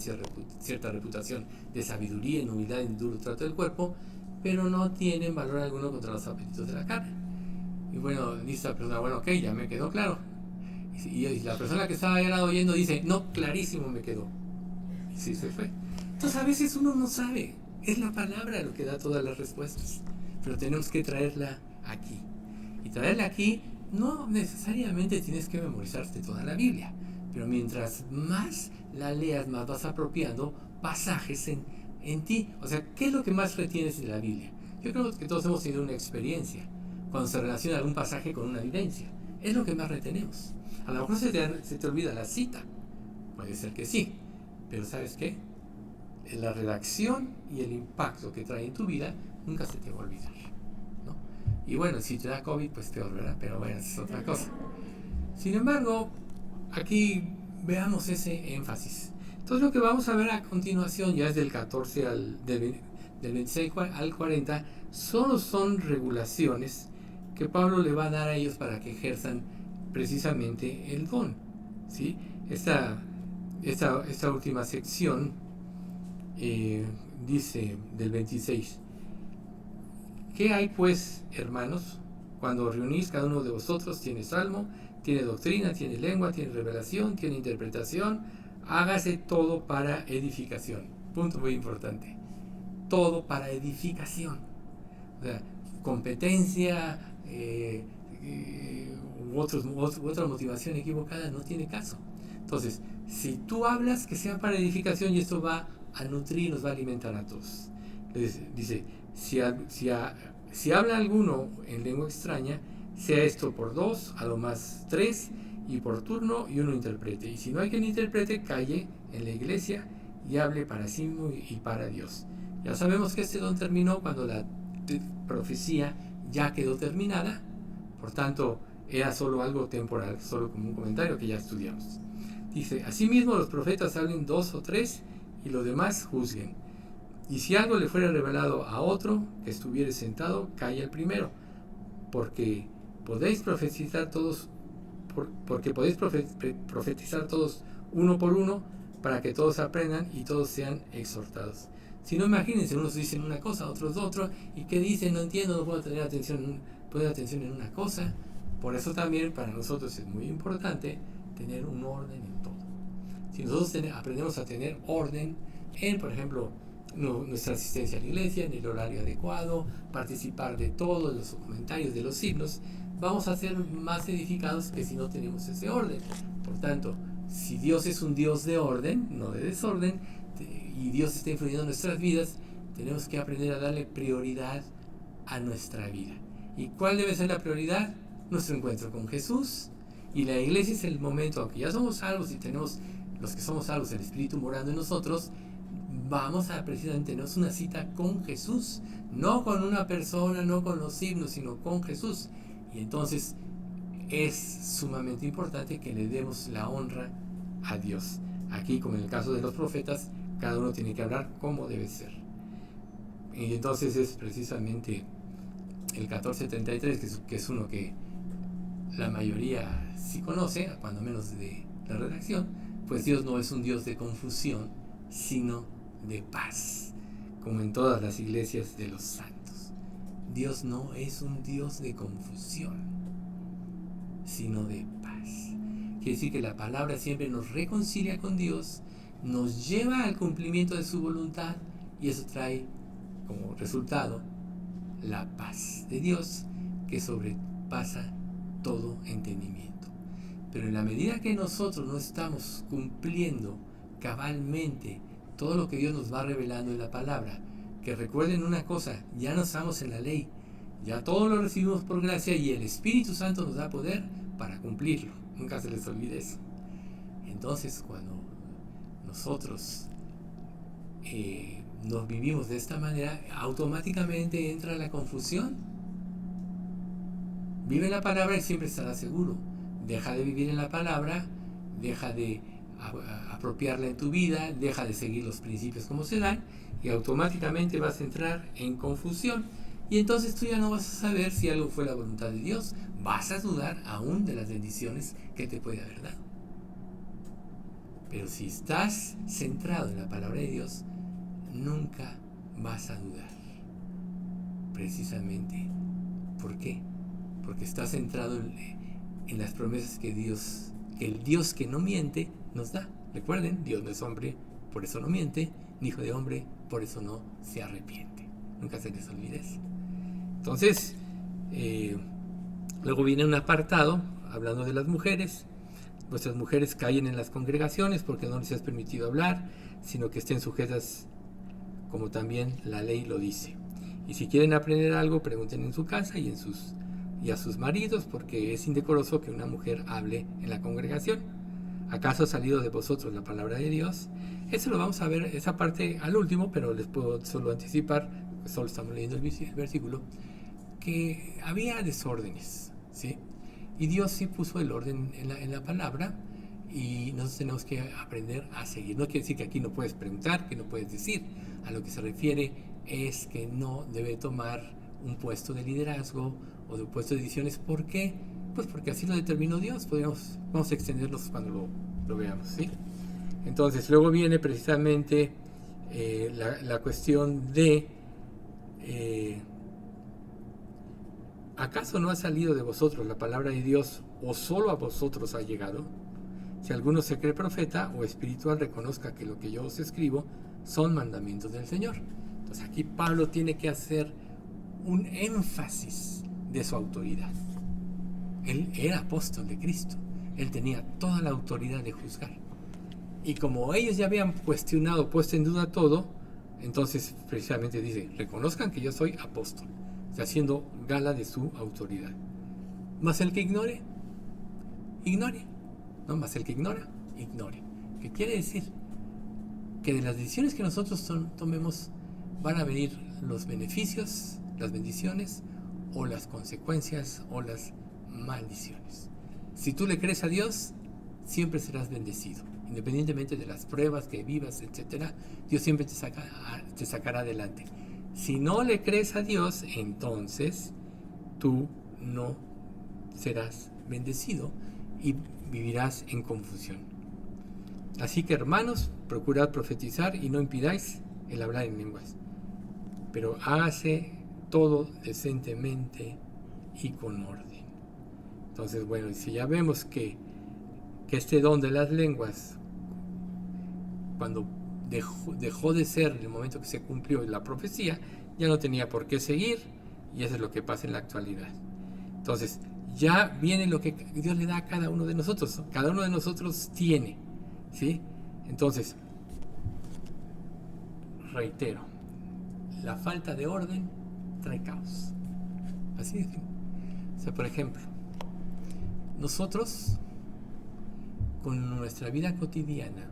cierta reputación de sabiduría, en humildad y en duro trato del cuerpo, pero no tienen valor alguno contra los apetitos de la carne. Y bueno, dice la persona, bueno, ok, ya me quedó claro. Y la persona que estaba ahora oyendo dice, no, clarísimo me quedó. Y sí se fue. Entonces a veces uno no sabe, es la palabra lo que da todas las respuestas, pero tenemos que traerla aquí. Y traerla aquí no necesariamente tienes que memorizarte toda la Biblia, pero mientras más la leas, más vas apropiando pasajes en ti. O sea, ¿qué es lo que más retienes de la Biblia? Yo creo que todos hemos tenido una experiencia cuando se relaciona algún pasaje con una vivencia. Es lo que más retenemos. A lo mejor se te olvida la cita, puede ser que sí, pero ¿sabes qué? La redacción y el impacto que trae en tu vida nunca se te va a olvidar, ¿no? Y bueno, si te da COVID, pues peor, ¿verdad? Pero bueno, es otra cosa. Sin embargo, aquí veamos ese énfasis. Entonces lo que vamos a ver a continuación, ya es del 14 del 26 al 40, solo son regulaciones que Pablo le va a dar a ellos para que ejerzan precisamente el don, ¿sí? Esta última sección dice del 26: ¿qué hay pues, hermanos? Cuando reunís, cada uno de vosotros tiene salmo, tiene doctrina, tiene lengua, tiene revelación, tiene interpretación, hágase todo para edificación. Punto muy importante. Todo para edificación. O sea, competencia u otra motivación equivocada no tiene caso. Entonces, si tú hablas, que sea para edificación, y esto va a nutrir, nos va a alimentar a todos. Dice, si habla alguno en lengua extraña, sea esto por 2, a lo más 3, y por turno y uno interprete. Y si no hay quien interprete, calle en la iglesia y hable para sí mismo y para Dios. Ya sabemos que este don terminó cuando la profecía ya quedó terminada, por tanto era solo algo temporal, solo como un comentario que ya estudiamos. Dice, asimismo los profetas hablen 2 o 3 y los demás juzguen. Y si algo le fuera revelado a otro que estuviere sentado, calla el primero, porque podéis profetizar todos uno por uno, para que todos aprendan y todos sean exhortados. Si no, imagínense, unos dicen una cosa, otros otra, y ¿qué dicen? No entiendo, no puedo poner atención en una cosa. Por eso también para nosotros es muy importante tener un orden en todo. Si nosotros aprendemos a tener orden en, por ejemplo, nuestra asistencia a la iglesia, en el horario adecuado, participar de todos los comentarios de los signos, vamos a ser más edificados que si no tenemos ese orden. Por tanto, si Dios es un Dios de orden, no de desorden, y Dios está influyendo en nuestras vidas, tenemos que aprender a darle prioridad a nuestra vida. ¿Y cuál debe ser la prioridad? Nuestro encuentro con Jesús. Y la iglesia es el momento, aunque ya somos salvos y tenemos, los que somos salvos, el Espíritu morando en nosotros, vamos a precisamente tener una cita con Jesús, no con una persona, no con los signos, sino con Jesús. Y entonces es sumamente importante que le demos la honra a Dios. Aquí, como en el caso de los profetas, cada uno tiene que hablar como debe ser. Y entonces es precisamente el 1433, que es uno que la mayoría sí conoce, cuando menos de la redacción, pues Dios no es un Dios de confusión, sino de paz, como en todas las iglesias de los santos. Dios no es un Dios de confusión, sino de paz. Quiere decir que la palabra siempre nos reconcilia con Dios, nos lleva al cumplimiento de su voluntad, y eso trae como resultado la paz de Dios que sobrepasa todo entendimiento. Pero en la medida que nosotros no estamos cumpliendo cabalmente todo lo que Dios nos va revelando en la palabra, que recuerden una cosa, ya no estamos en la ley, ya todo lo recibimos por gracia y el Espíritu Santo nos da poder para cumplirlo. Nunca se les olvide eso. Entonces, cuando nosotros nos vivimos de esta manera, automáticamente entra la confusión. Vive la palabra y siempre estará seguro. Deja de vivir en la palabra, deja de apropiarla en tu vida, deja de seguir los principios como se dan, y automáticamente vas a entrar en confusión. Y entonces tú ya no vas a saber si algo fue la voluntad de Dios, vas a dudar aún de las bendiciones que te puede haber dado. Pero si estás centrado en la palabra de Dios, nunca vas a dudar. Precisamente, ¿por qué? Porque estás centrado en las promesas que el Dios que no miente nos da. Recuerden, Dios no es hombre, por eso no miente, ni hijo de hombre, por eso no se arrepiente. Nunca se les olvide eso. Entonces, luego viene un apartado hablando de las mujeres. Vuestras mujeres callen en las congregaciones porque no les has permitido hablar, sino que estén sujetas como también la ley lo dice. Y si quieren aprender algo, pregunten en su casa y a sus maridos, porque es indecoroso que una mujer hable en la congregación. ¿Acaso ha salido de vosotros la palabra de Dios? Eso lo vamos a ver, esa parte al último, pero les puedo solo anticipar, pues solo estamos leyendo el versículo, que había desórdenes, ¿sí? Y Dios sí puso el orden en la palabra, y nosotros tenemos que aprender a seguir. No quiere decir que aquí no puedes preguntar, que no puedes decir. A lo que se refiere es que no debe tomar un puesto de liderazgo o de un puesto de decisiones. ¿Por qué? Pues porque así lo determinó Dios. Vamos a extenderlos cuando lo veamos, ¿sí? Entonces, luego viene precisamente la cuestión de ¿acaso no ha salido de vosotros la palabra de Dios o solo a vosotros ha llegado? Si alguno se cree profeta o espiritual, reconozca que lo que yo os escribo son mandamientos del Señor. Entonces aquí Pablo tiene que hacer un énfasis de su autoridad. Él era apóstol de Cristo. Él tenía toda la autoridad de juzgar. Y como ellos ya habían cuestionado, puesto en duda todo, Entonces, precisamente dice, reconozcan que yo soy apóstol, o sea, haciendo gala de su autoridad. Mas el que ignore, ignore. No, mas el que ignora, ignore. ¿Qué quiere decir? Que de las decisiones que nosotros tomemos van a venir los beneficios, las bendiciones, o las consecuencias, o las maldiciones. Si tú le crees a Dios, siempre serás bendecido. Independientemente de las pruebas que vivas, etcétera, Dios siempre te sacará adelante. Si no le crees a Dios, entonces tú no serás bendecido y vivirás en confusión. Así que, hermanos, procurad profetizar y no impidáis el hablar en lenguas, pero hágase todo decentemente y con orden. Entonces, bueno, si ya vemos que este don de las lenguas, cuando dejó de ser en el momento que se cumplió la profecía, ya no tenía por qué seguir, y eso es lo que pasa en la actualidad. Entonces, ya viene lo que Dios le da a cada uno de nosotros. Cada uno de nosotros tiene, ¿sí? Entonces, reitero, la falta de orden trae caos. Así de simple. O sea, por ejemplo, nosotros, con nuestra vida cotidiana,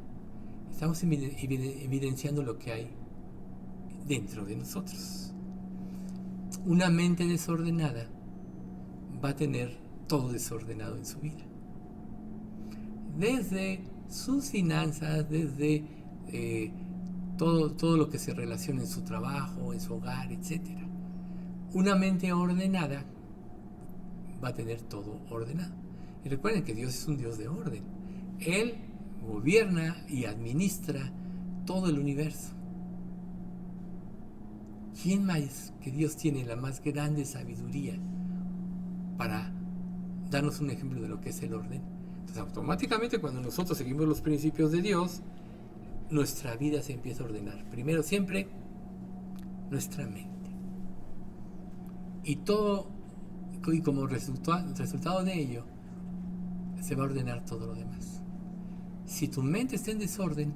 estamos evidenciando lo que hay dentro de nosotros. Una mente desordenada va a tener todo desordenado en su vida. Desde sus finanzas, desde todo lo que se relaciona en su trabajo, en su hogar, etc. Una mente ordenada va a tener todo ordenado. Y recuerden que Dios es un Dios de orden. Él gobierna y administra todo el universo. ¿Quién más que Dios tiene la más grande sabiduría para darnos un ejemplo de lo que es el orden? Entonces, automáticamente, cuando nosotros seguimos los principios de Dios, nuestra vida se empieza a ordenar. Primero, siempre, nuestra mente. Y como resultado de ello, se va a ordenar todo lo demás. Si tu mente está en desorden,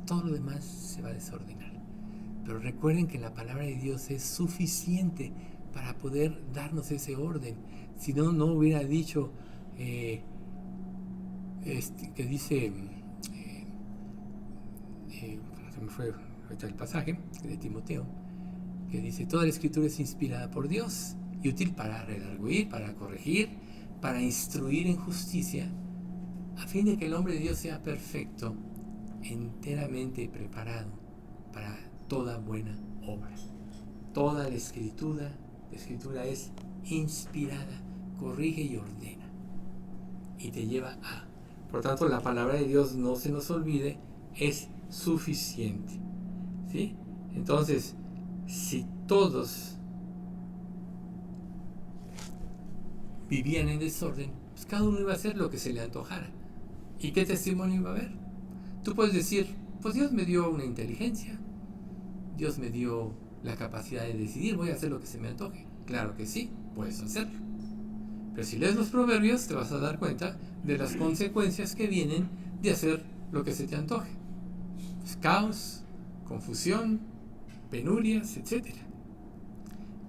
todo lo demás se va a desordenar. Pero recuerden que la palabra de Dios es suficiente para poder darnos ese orden. Si no, no hubiera dicho que dice, se me fue ahorita el pasaje de Timoteo, que dice: toda la escritura es inspirada por Dios y útil para redarguir, para corregir, para instruir en justicia, a fin de que el hombre de Dios sea perfecto, enteramente preparado para toda buena obra. Toda la escritura es inspirada, corrige y ordena, y te lleva a. Por tanto, la palabra de Dios, no se nos olvide, es suficiente, ¿sí? Entonces, si todos vivían en desorden, pues cada uno iba a hacer lo que se le antojara. ¿Y qué testimonio iba a haber? Tú puedes decir: pues Dios me dio una inteligencia, Dios me dio la capacidad de decidir, voy a hacer lo que se me antoje. Claro que sí, puedes hacerlo. Pero si lees los proverbios, te vas a dar cuenta de las consecuencias que vienen de hacer lo que se te antoje. Pues caos, confusión, penurias, etc.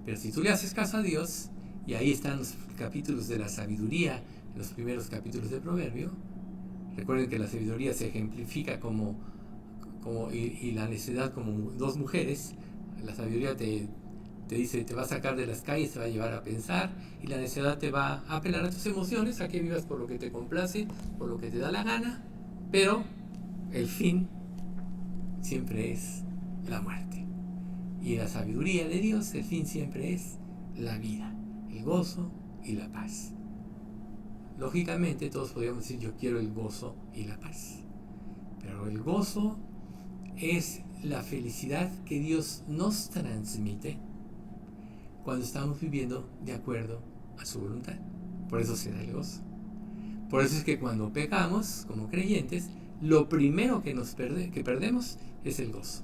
Pero si tú le haces caso a Dios, y ahí están los capítulos de la sabiduría, los primeros capítulos del proverbio. Recuerden que la sabiduría se ejemplifica y la necedad como dos mujeres. La sabiduría te dice, te va a sacar de las calles, te va a llevar a pensar, y la necedad te va a apelar a tus emociones, a que vivas por lo que te complace, por lo que te da la gana, pero el fin siempre es la muerte. Y la sabiduría de Dios, el fin siempre es la vida, el gozo y la paz. Lógicamente todos podríamos decir: yo quiero el gozo y la paz. Pero el gozo es la felicidad que Dios nos transmite cuando estamos viviendo de acuerdo a su voluntad. Por eso se da el gozo. Por eso es que cuando pecamos como creyentes, lo primero que perdemos es el gozo.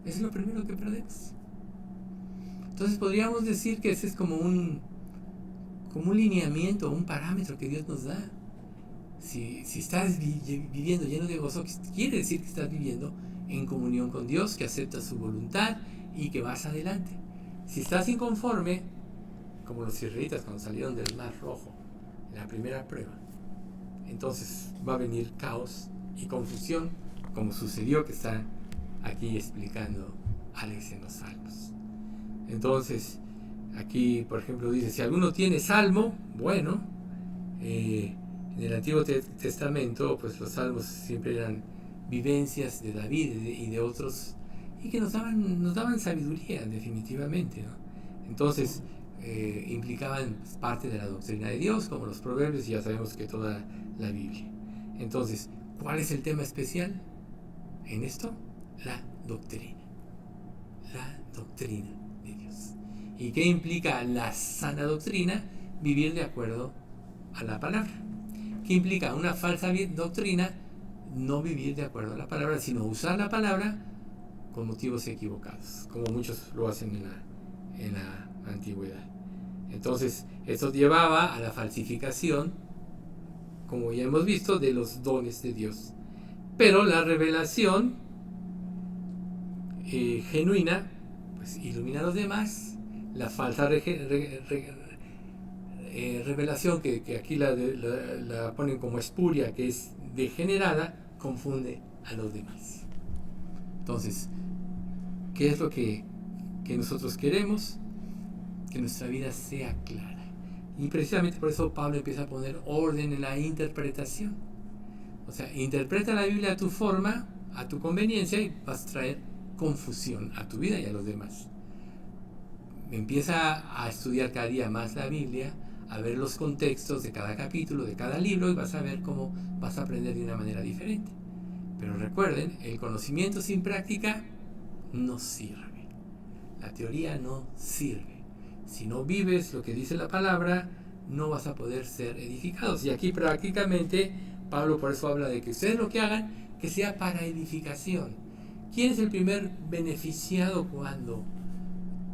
Es lo primero que perdemos. Entonces podríamos decir que ese es como un lineamiento, un parámetro que Dios nos da. Si estás viviendo lleno de gozo, quiere decir que estás viviendo en comunión con Dios, que aceptas su voluntad y que vas adelante. Si estás inconforme, como los israelitas cuando salieron del Mar Rojo, en la primera prueba, entonces va a venir caos y confusión, como sucedió, que está aquí explicando Alex en los Salmos. Entonces, aquí, por ejemplo, dice, si alguno tiene salmo, bueno, en el Antiguo Testamento, pues los salmos siempre eran vivencias de David y de otros, y que nos daban sabiduría, definitivamente, ¿no? Entonces, implicaban parte de la doctrina de Dios, como los proverbios, y ya sabemos que toda la Biblia. Entonces, ¿cuál es el tema especial en esto? La doctrina. La doctrina de Dios. ¿Y qué implica la sana doctrina? Vivir de acuerdo a la palabra. ¿Qué implica una falsa doctrina? No vivir de acuerdo a la palabra, sino usar la palabra con motivos equivocados, como muchos lo hacen en la antigüedad. Entonces, esto llevaba a la falsificación, como ya hemos visto, de los dones de Dios. Pero la revelación genuina, pues ilumina a los demás. La falsa revelación, que aquí la ponen como espuria, que es degenerada, confunde a los demás. Entonces, ¿qué es lo que nosotros queremos? Que nuestra vida sea clara. Y precisamente por eso Pablo empieza a poner orden en la interpretación. O sea, interpreta la Biblia a tu forma, a tu conveniencia, y vas a traer confusión a tu vida y a los demás. Empieza a estudiar cada día más la Biblia, a ver los contextos de cada capítulo, de cada libro, y vas a ver cómo vas a aprender de una manera diferente. Pero recuerden, el conocimiento sin práctica no sirve. La teoría no sirve. Si no vives lo que dice la palabra, no vas a poder ser edificados. Y aquí prácticamente Pablo por eso habla de que ustedes lo que hagan, que sea para edificación. ¿Quién es el primer beneficiado cuando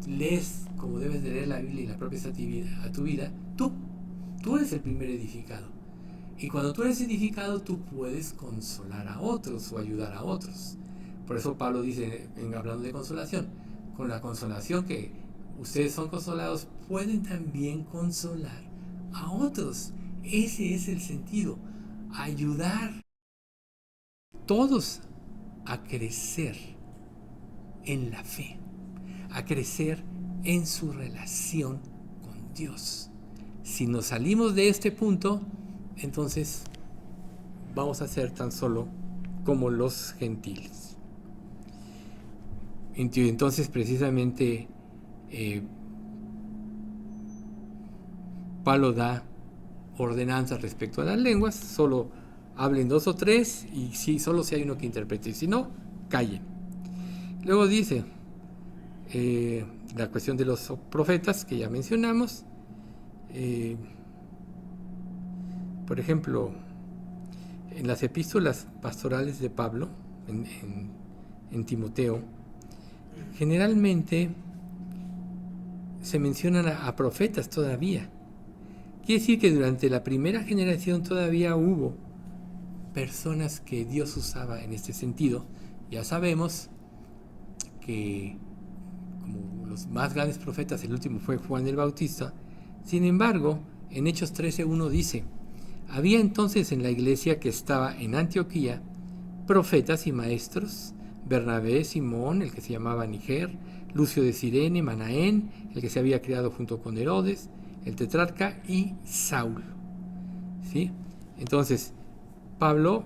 lees como debes de leer la Biblia y la propia a tu vida? Tú eres el primer edificado. Y cuando tú eres edificado, tú puedes consolar a otros o ayudar a otros. Por eso Pablo dice, hablando de consolación, con la consolación que ustedes son consolados, pueden también consolar a otros. Ese es el sentido, ayudar todos a crecer en la fe, a crecer en su relación con Dios. Si nos salimos de este punto, entonces vamos a ser tan solo como los gentiles. Entonces precisamente Pablo da ordenanzas respecto a las lenguas, solo hablen 2 o 3 y solo si hay uno que interprete, si no, callen. Luego dice la cuestión de los profetas que ya mencionamos. Por ejemplo, en las epístolas pastorales de Pablo, en Timoteo, generalmente se mencionan a profetas todavía. Quiere decir que durante la primera generación todavía hubo personas que Dios usaba en este sentido. Ya sabemos que como los más grandes profetas, el último fue Juan el Bautista. Sin embargo, en Hechos 13:1 dice: había entonces en la iglesia que estaba en Antioquía profetas y maestros, Bernabé, Simón, el que se llamaba Niger, Lucio de Cirene, Manaén, el que se había criado junto con Herodes, el tetrarca, y Saulo. ¿Sí? Entonces, Pablo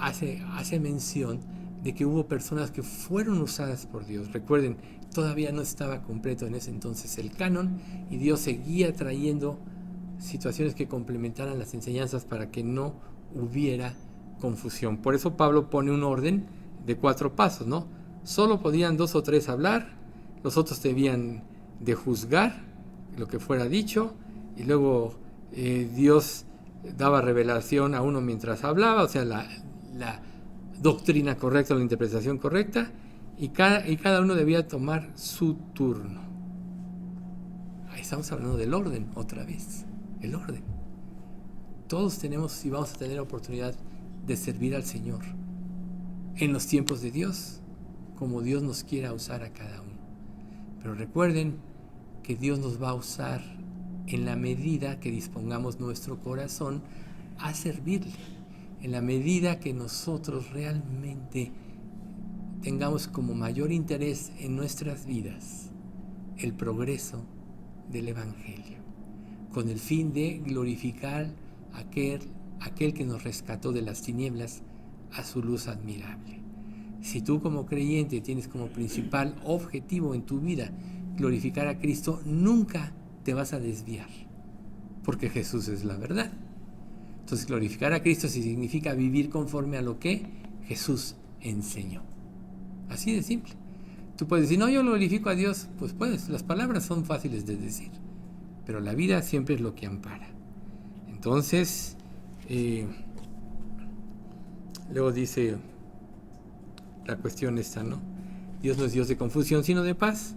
hace mención de que hubo personas que fueron usadas por Dios. Recuerden, todavía no estaba completo en ese entonces el canon, y Dios seguía trayendo situaciones que complementaran las enseñanzas para que no hubiera confusión. Por eso Pablo pone un orden de 4 pasos, ¿no? Solo podían 2 o 3 hablar, los otros debían de juzgar lo que fuera dicho, y luego Dios daba revelación a uno mientras hablaba, o sea, la doctrina correcta, la interpretación correcta, y cada uno debía tomar su turno. Ahí estamos hablando del orden otra vez, el orden. Todos tenemos y vamos a tener oportunidad de servir al Señor. en los tiempos de Dios, como Dios nos quiera usar a cada uno. Pero recuerden que Dios nos va a usar en la medida que dispongamos nuestro corazón a servirle, en la medida que nosotros realmente tengamos como mayor interés en nuestras vidas el progreso del Evangelio, con el fin de glorificar a aquel que nos rescató de las tinieblas a su luz admirable. Si tú como creyente tienes como principal objetivo en tu vida glorificar a Cristo, nunca te vas a desviar, porque Jesús es la verdad. Entonces glorificar a Cristo significa vivir conforme a lo que Jesús enseñó. Así de simple. Tú puedes decir, no, yo glorifico a Dios. Pues puedes, las palabras son fáciles de decir, pero la vida siempre es lo que ampara. Entonces, luego dice la cuestión esta, ¿no? Dios no es Dios de confusión, sino de paz.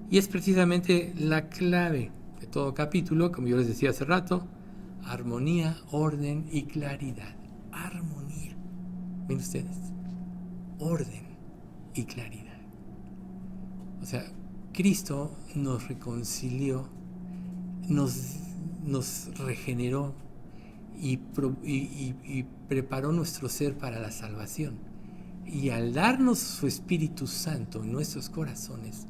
Y es precisamente la clave de todo capítulo, como yo les decía hace rato: armonía, orden y claridad. Armonía. ¿Ven ustedes? Orden y claridad. O sea, Cristo nos reconcilió, nos regeneró y preparó nuestro ser para la salvación. Y al darnos su Espíritu Santo en nuestros corazones,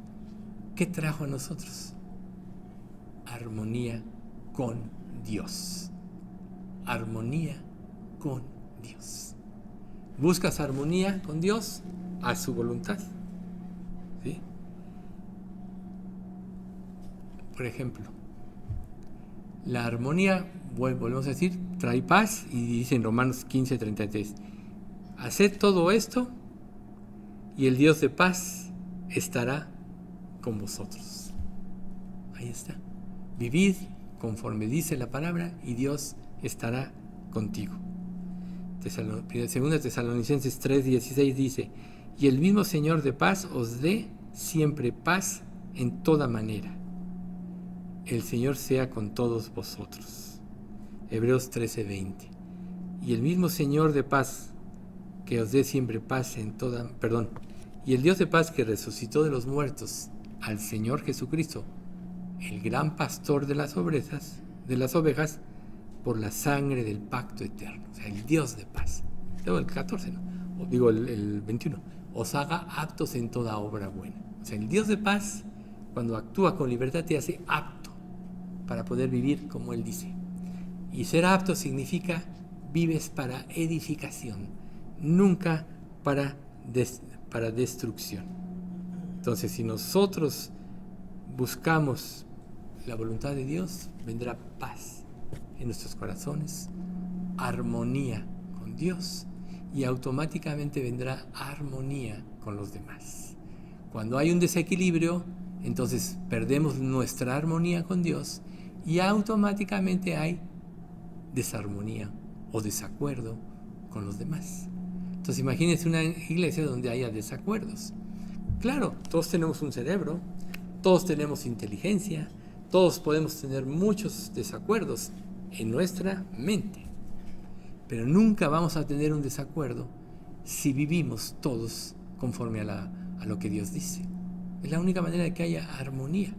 ¿qué trajo a nosotros? Armonía con Dios. Armonía con Dios. ¿Buscas armonía con Dios? Haz su voluntad. ¿Sí? Por ejemplo, la armonía, volvemos a decir, trae paz, y dice en Romanos 15:33, haced todo esto y el Dios de paz estará con vosotros. Ahí está. Vivid conforme dice la palabra y Dios estará contigo. Segunda Tesalonicenses 3:16 dice, y el mismo Señor de paz os dé siempre paz en toda manera. El Señor sea con todos vosotros. Hebreos 13:20. Y el mismo Señor de paz que os dé siempre paz en toda... Y el Dios de paz que resucitó de los muertos al Señor Jesucristo, el gran pastor de las ovejas, por la sangre del pacto eterno. O sea, el Dios de paz. Luego el 14, ¿no? O digo el 21. Os haga aptos en toda obra buena. O sea, el Dios de paz, cuando actúa con libertad, te hace apto para poder vivir como Él dice. Y ser apto significa vives para edificación, nunca para destrucción. Entonces, si nosotros buscamos la voluntad de Dios, vendrá paz en nuestros corazones, armonía con Dios, y automáticamente vendrá armonía con los demás. Cuando hay un desequilibrio, entonces perdemos nuestra armonía con Dios y automáticamente hay desarmonía o desacuerdo con los demás. Entonces imagínense una iglesia donde haya desacuerdos. Claro, todos tenemos un cerebro, todos tenemos inteligencia, todos podemos tener muchos desacuerdos en nuestra mente, pero nunca vamos a tener un desacuerdo si vivimos todos conforme a lo que Dios dice. Es la única manera de que haya armonía.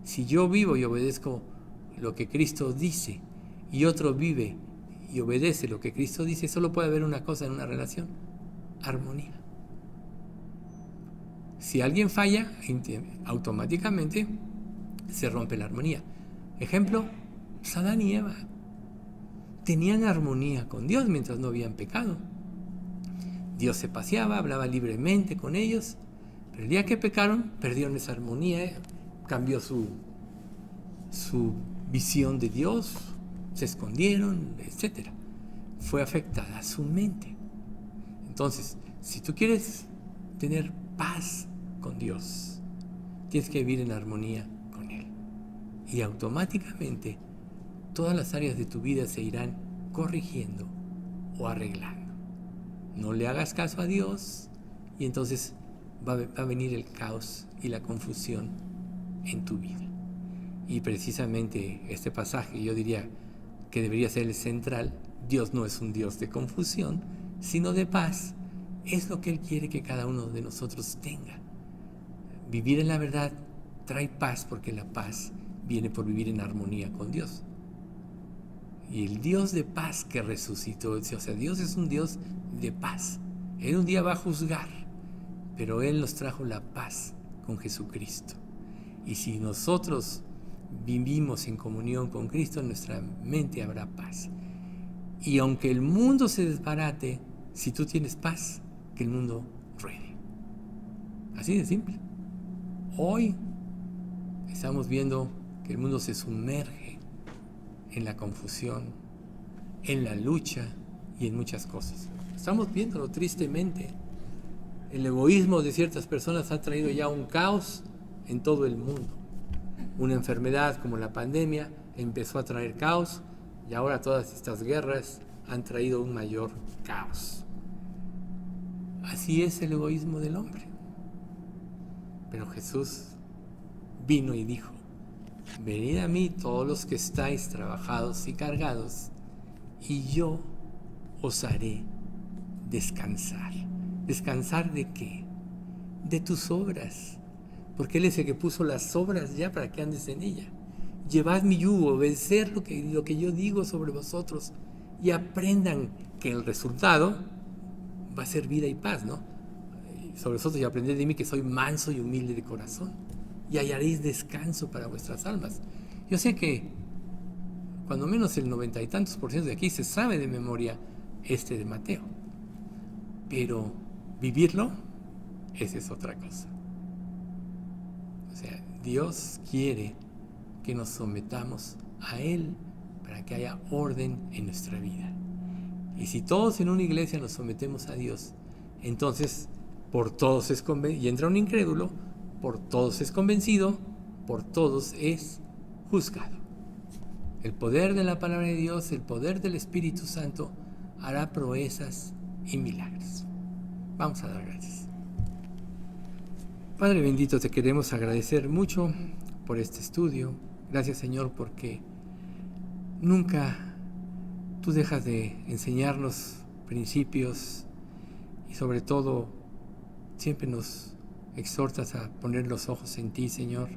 Si yo vivo y obedezco lo que Cristo dice y otro vive y obedece lo que Cristo dice, solo puede haber una cosa en una relación: armonía. Si alguien falla, automáticamente se rompe la armonía. Ejemplo, Adán y Eva tenían armonía con Dios mientras no habían pecado. Dios se paseaba, hablaba libremente con ellos, pero el día que pecaron, perdieron esa armonía, cambió su visión de Dios, se escondieron, etc. Fue afectada su mente. Entonces, si tú quieres tener paz con Dios, tienes que vivir en armonía con Él. Y automáticamente todas las áreas de tu vida se irán corrigiendo o arreglando. No le hagas caso a Dios y entonces va a venir el caos y la confusión en tu vida. Y precisamente este pasaje, yo diría que debería ser el central. Dios no es un Dios de confusión, sino de paz, Es lo que Él quiere que cada uno de nosotros tenga. Vivir en la verdad trae paz, porque la paz viene por vivir en armonía con Dios. Y el Dios de paz que resucitó, o sea, Dios es un Dios de paz. Él un día va a juzgar, pero Él nos trajo la paz con Jesucristo. Y si nosotros vivimos en comunión con Cristo, en nuestra mente habrá paz. Y aunque el mundo se desbarate, si tú tienes paz, que el mundo ruede. Así de simple. Hoy estamos viendo que el mundo se sumerge en la confusión, en la lucha y en muchas cosas. Estamos viéndolo tristemente. El egoísmo de ciertas personas ha traído ya un caos en todo el mundo. Una enfermedad como la pandemia empezó a traer caos, y ahora todas estas guerras han traído un mayor caos. Así es el egoísmo del hombre. Pero Jesús vino y dijo: venid a mí todos los que estáis trabajados y cargados, y yo os haré descansar. ¿Descansar de qué? De tus obras. Porque Él es el que puso las obras ya para que andes en ella. Llevad mi yugo, obedecer lo que yo digo sobre vosotros, y aprendan que el resultado va a ser vida y paz, ¿no? Sobre vosotros y aprended de mí, que soy manso y humilde de corazón, y hallaréis descanso para vuestras almas. Yo sé que cuando menos el 90 y tantos % de aquí se sabe de memoria de Mateo, pero vivirlo, esa es otra cosa. O sea, Dios quiere que nos sometamos a Él para que haya orden en nuestra vida. Y si todos en una iglesia nos sometemos a Dios, entonces por todos es convencido, y entra un incrédulo, por todos es convencido, por todos es juzgado. El poder de la palabra de Dios, el poder del Espíritu Santo hará proezas y milagros. Vamos a dar gracias. Padre bendito, te queremos agradecer mucho por este estudio. Gracias, Señor, porque nunca tú dejas de enseñarnos principios, y sobre todo siempre nos exhortas a poner los ojos en ti, Señor,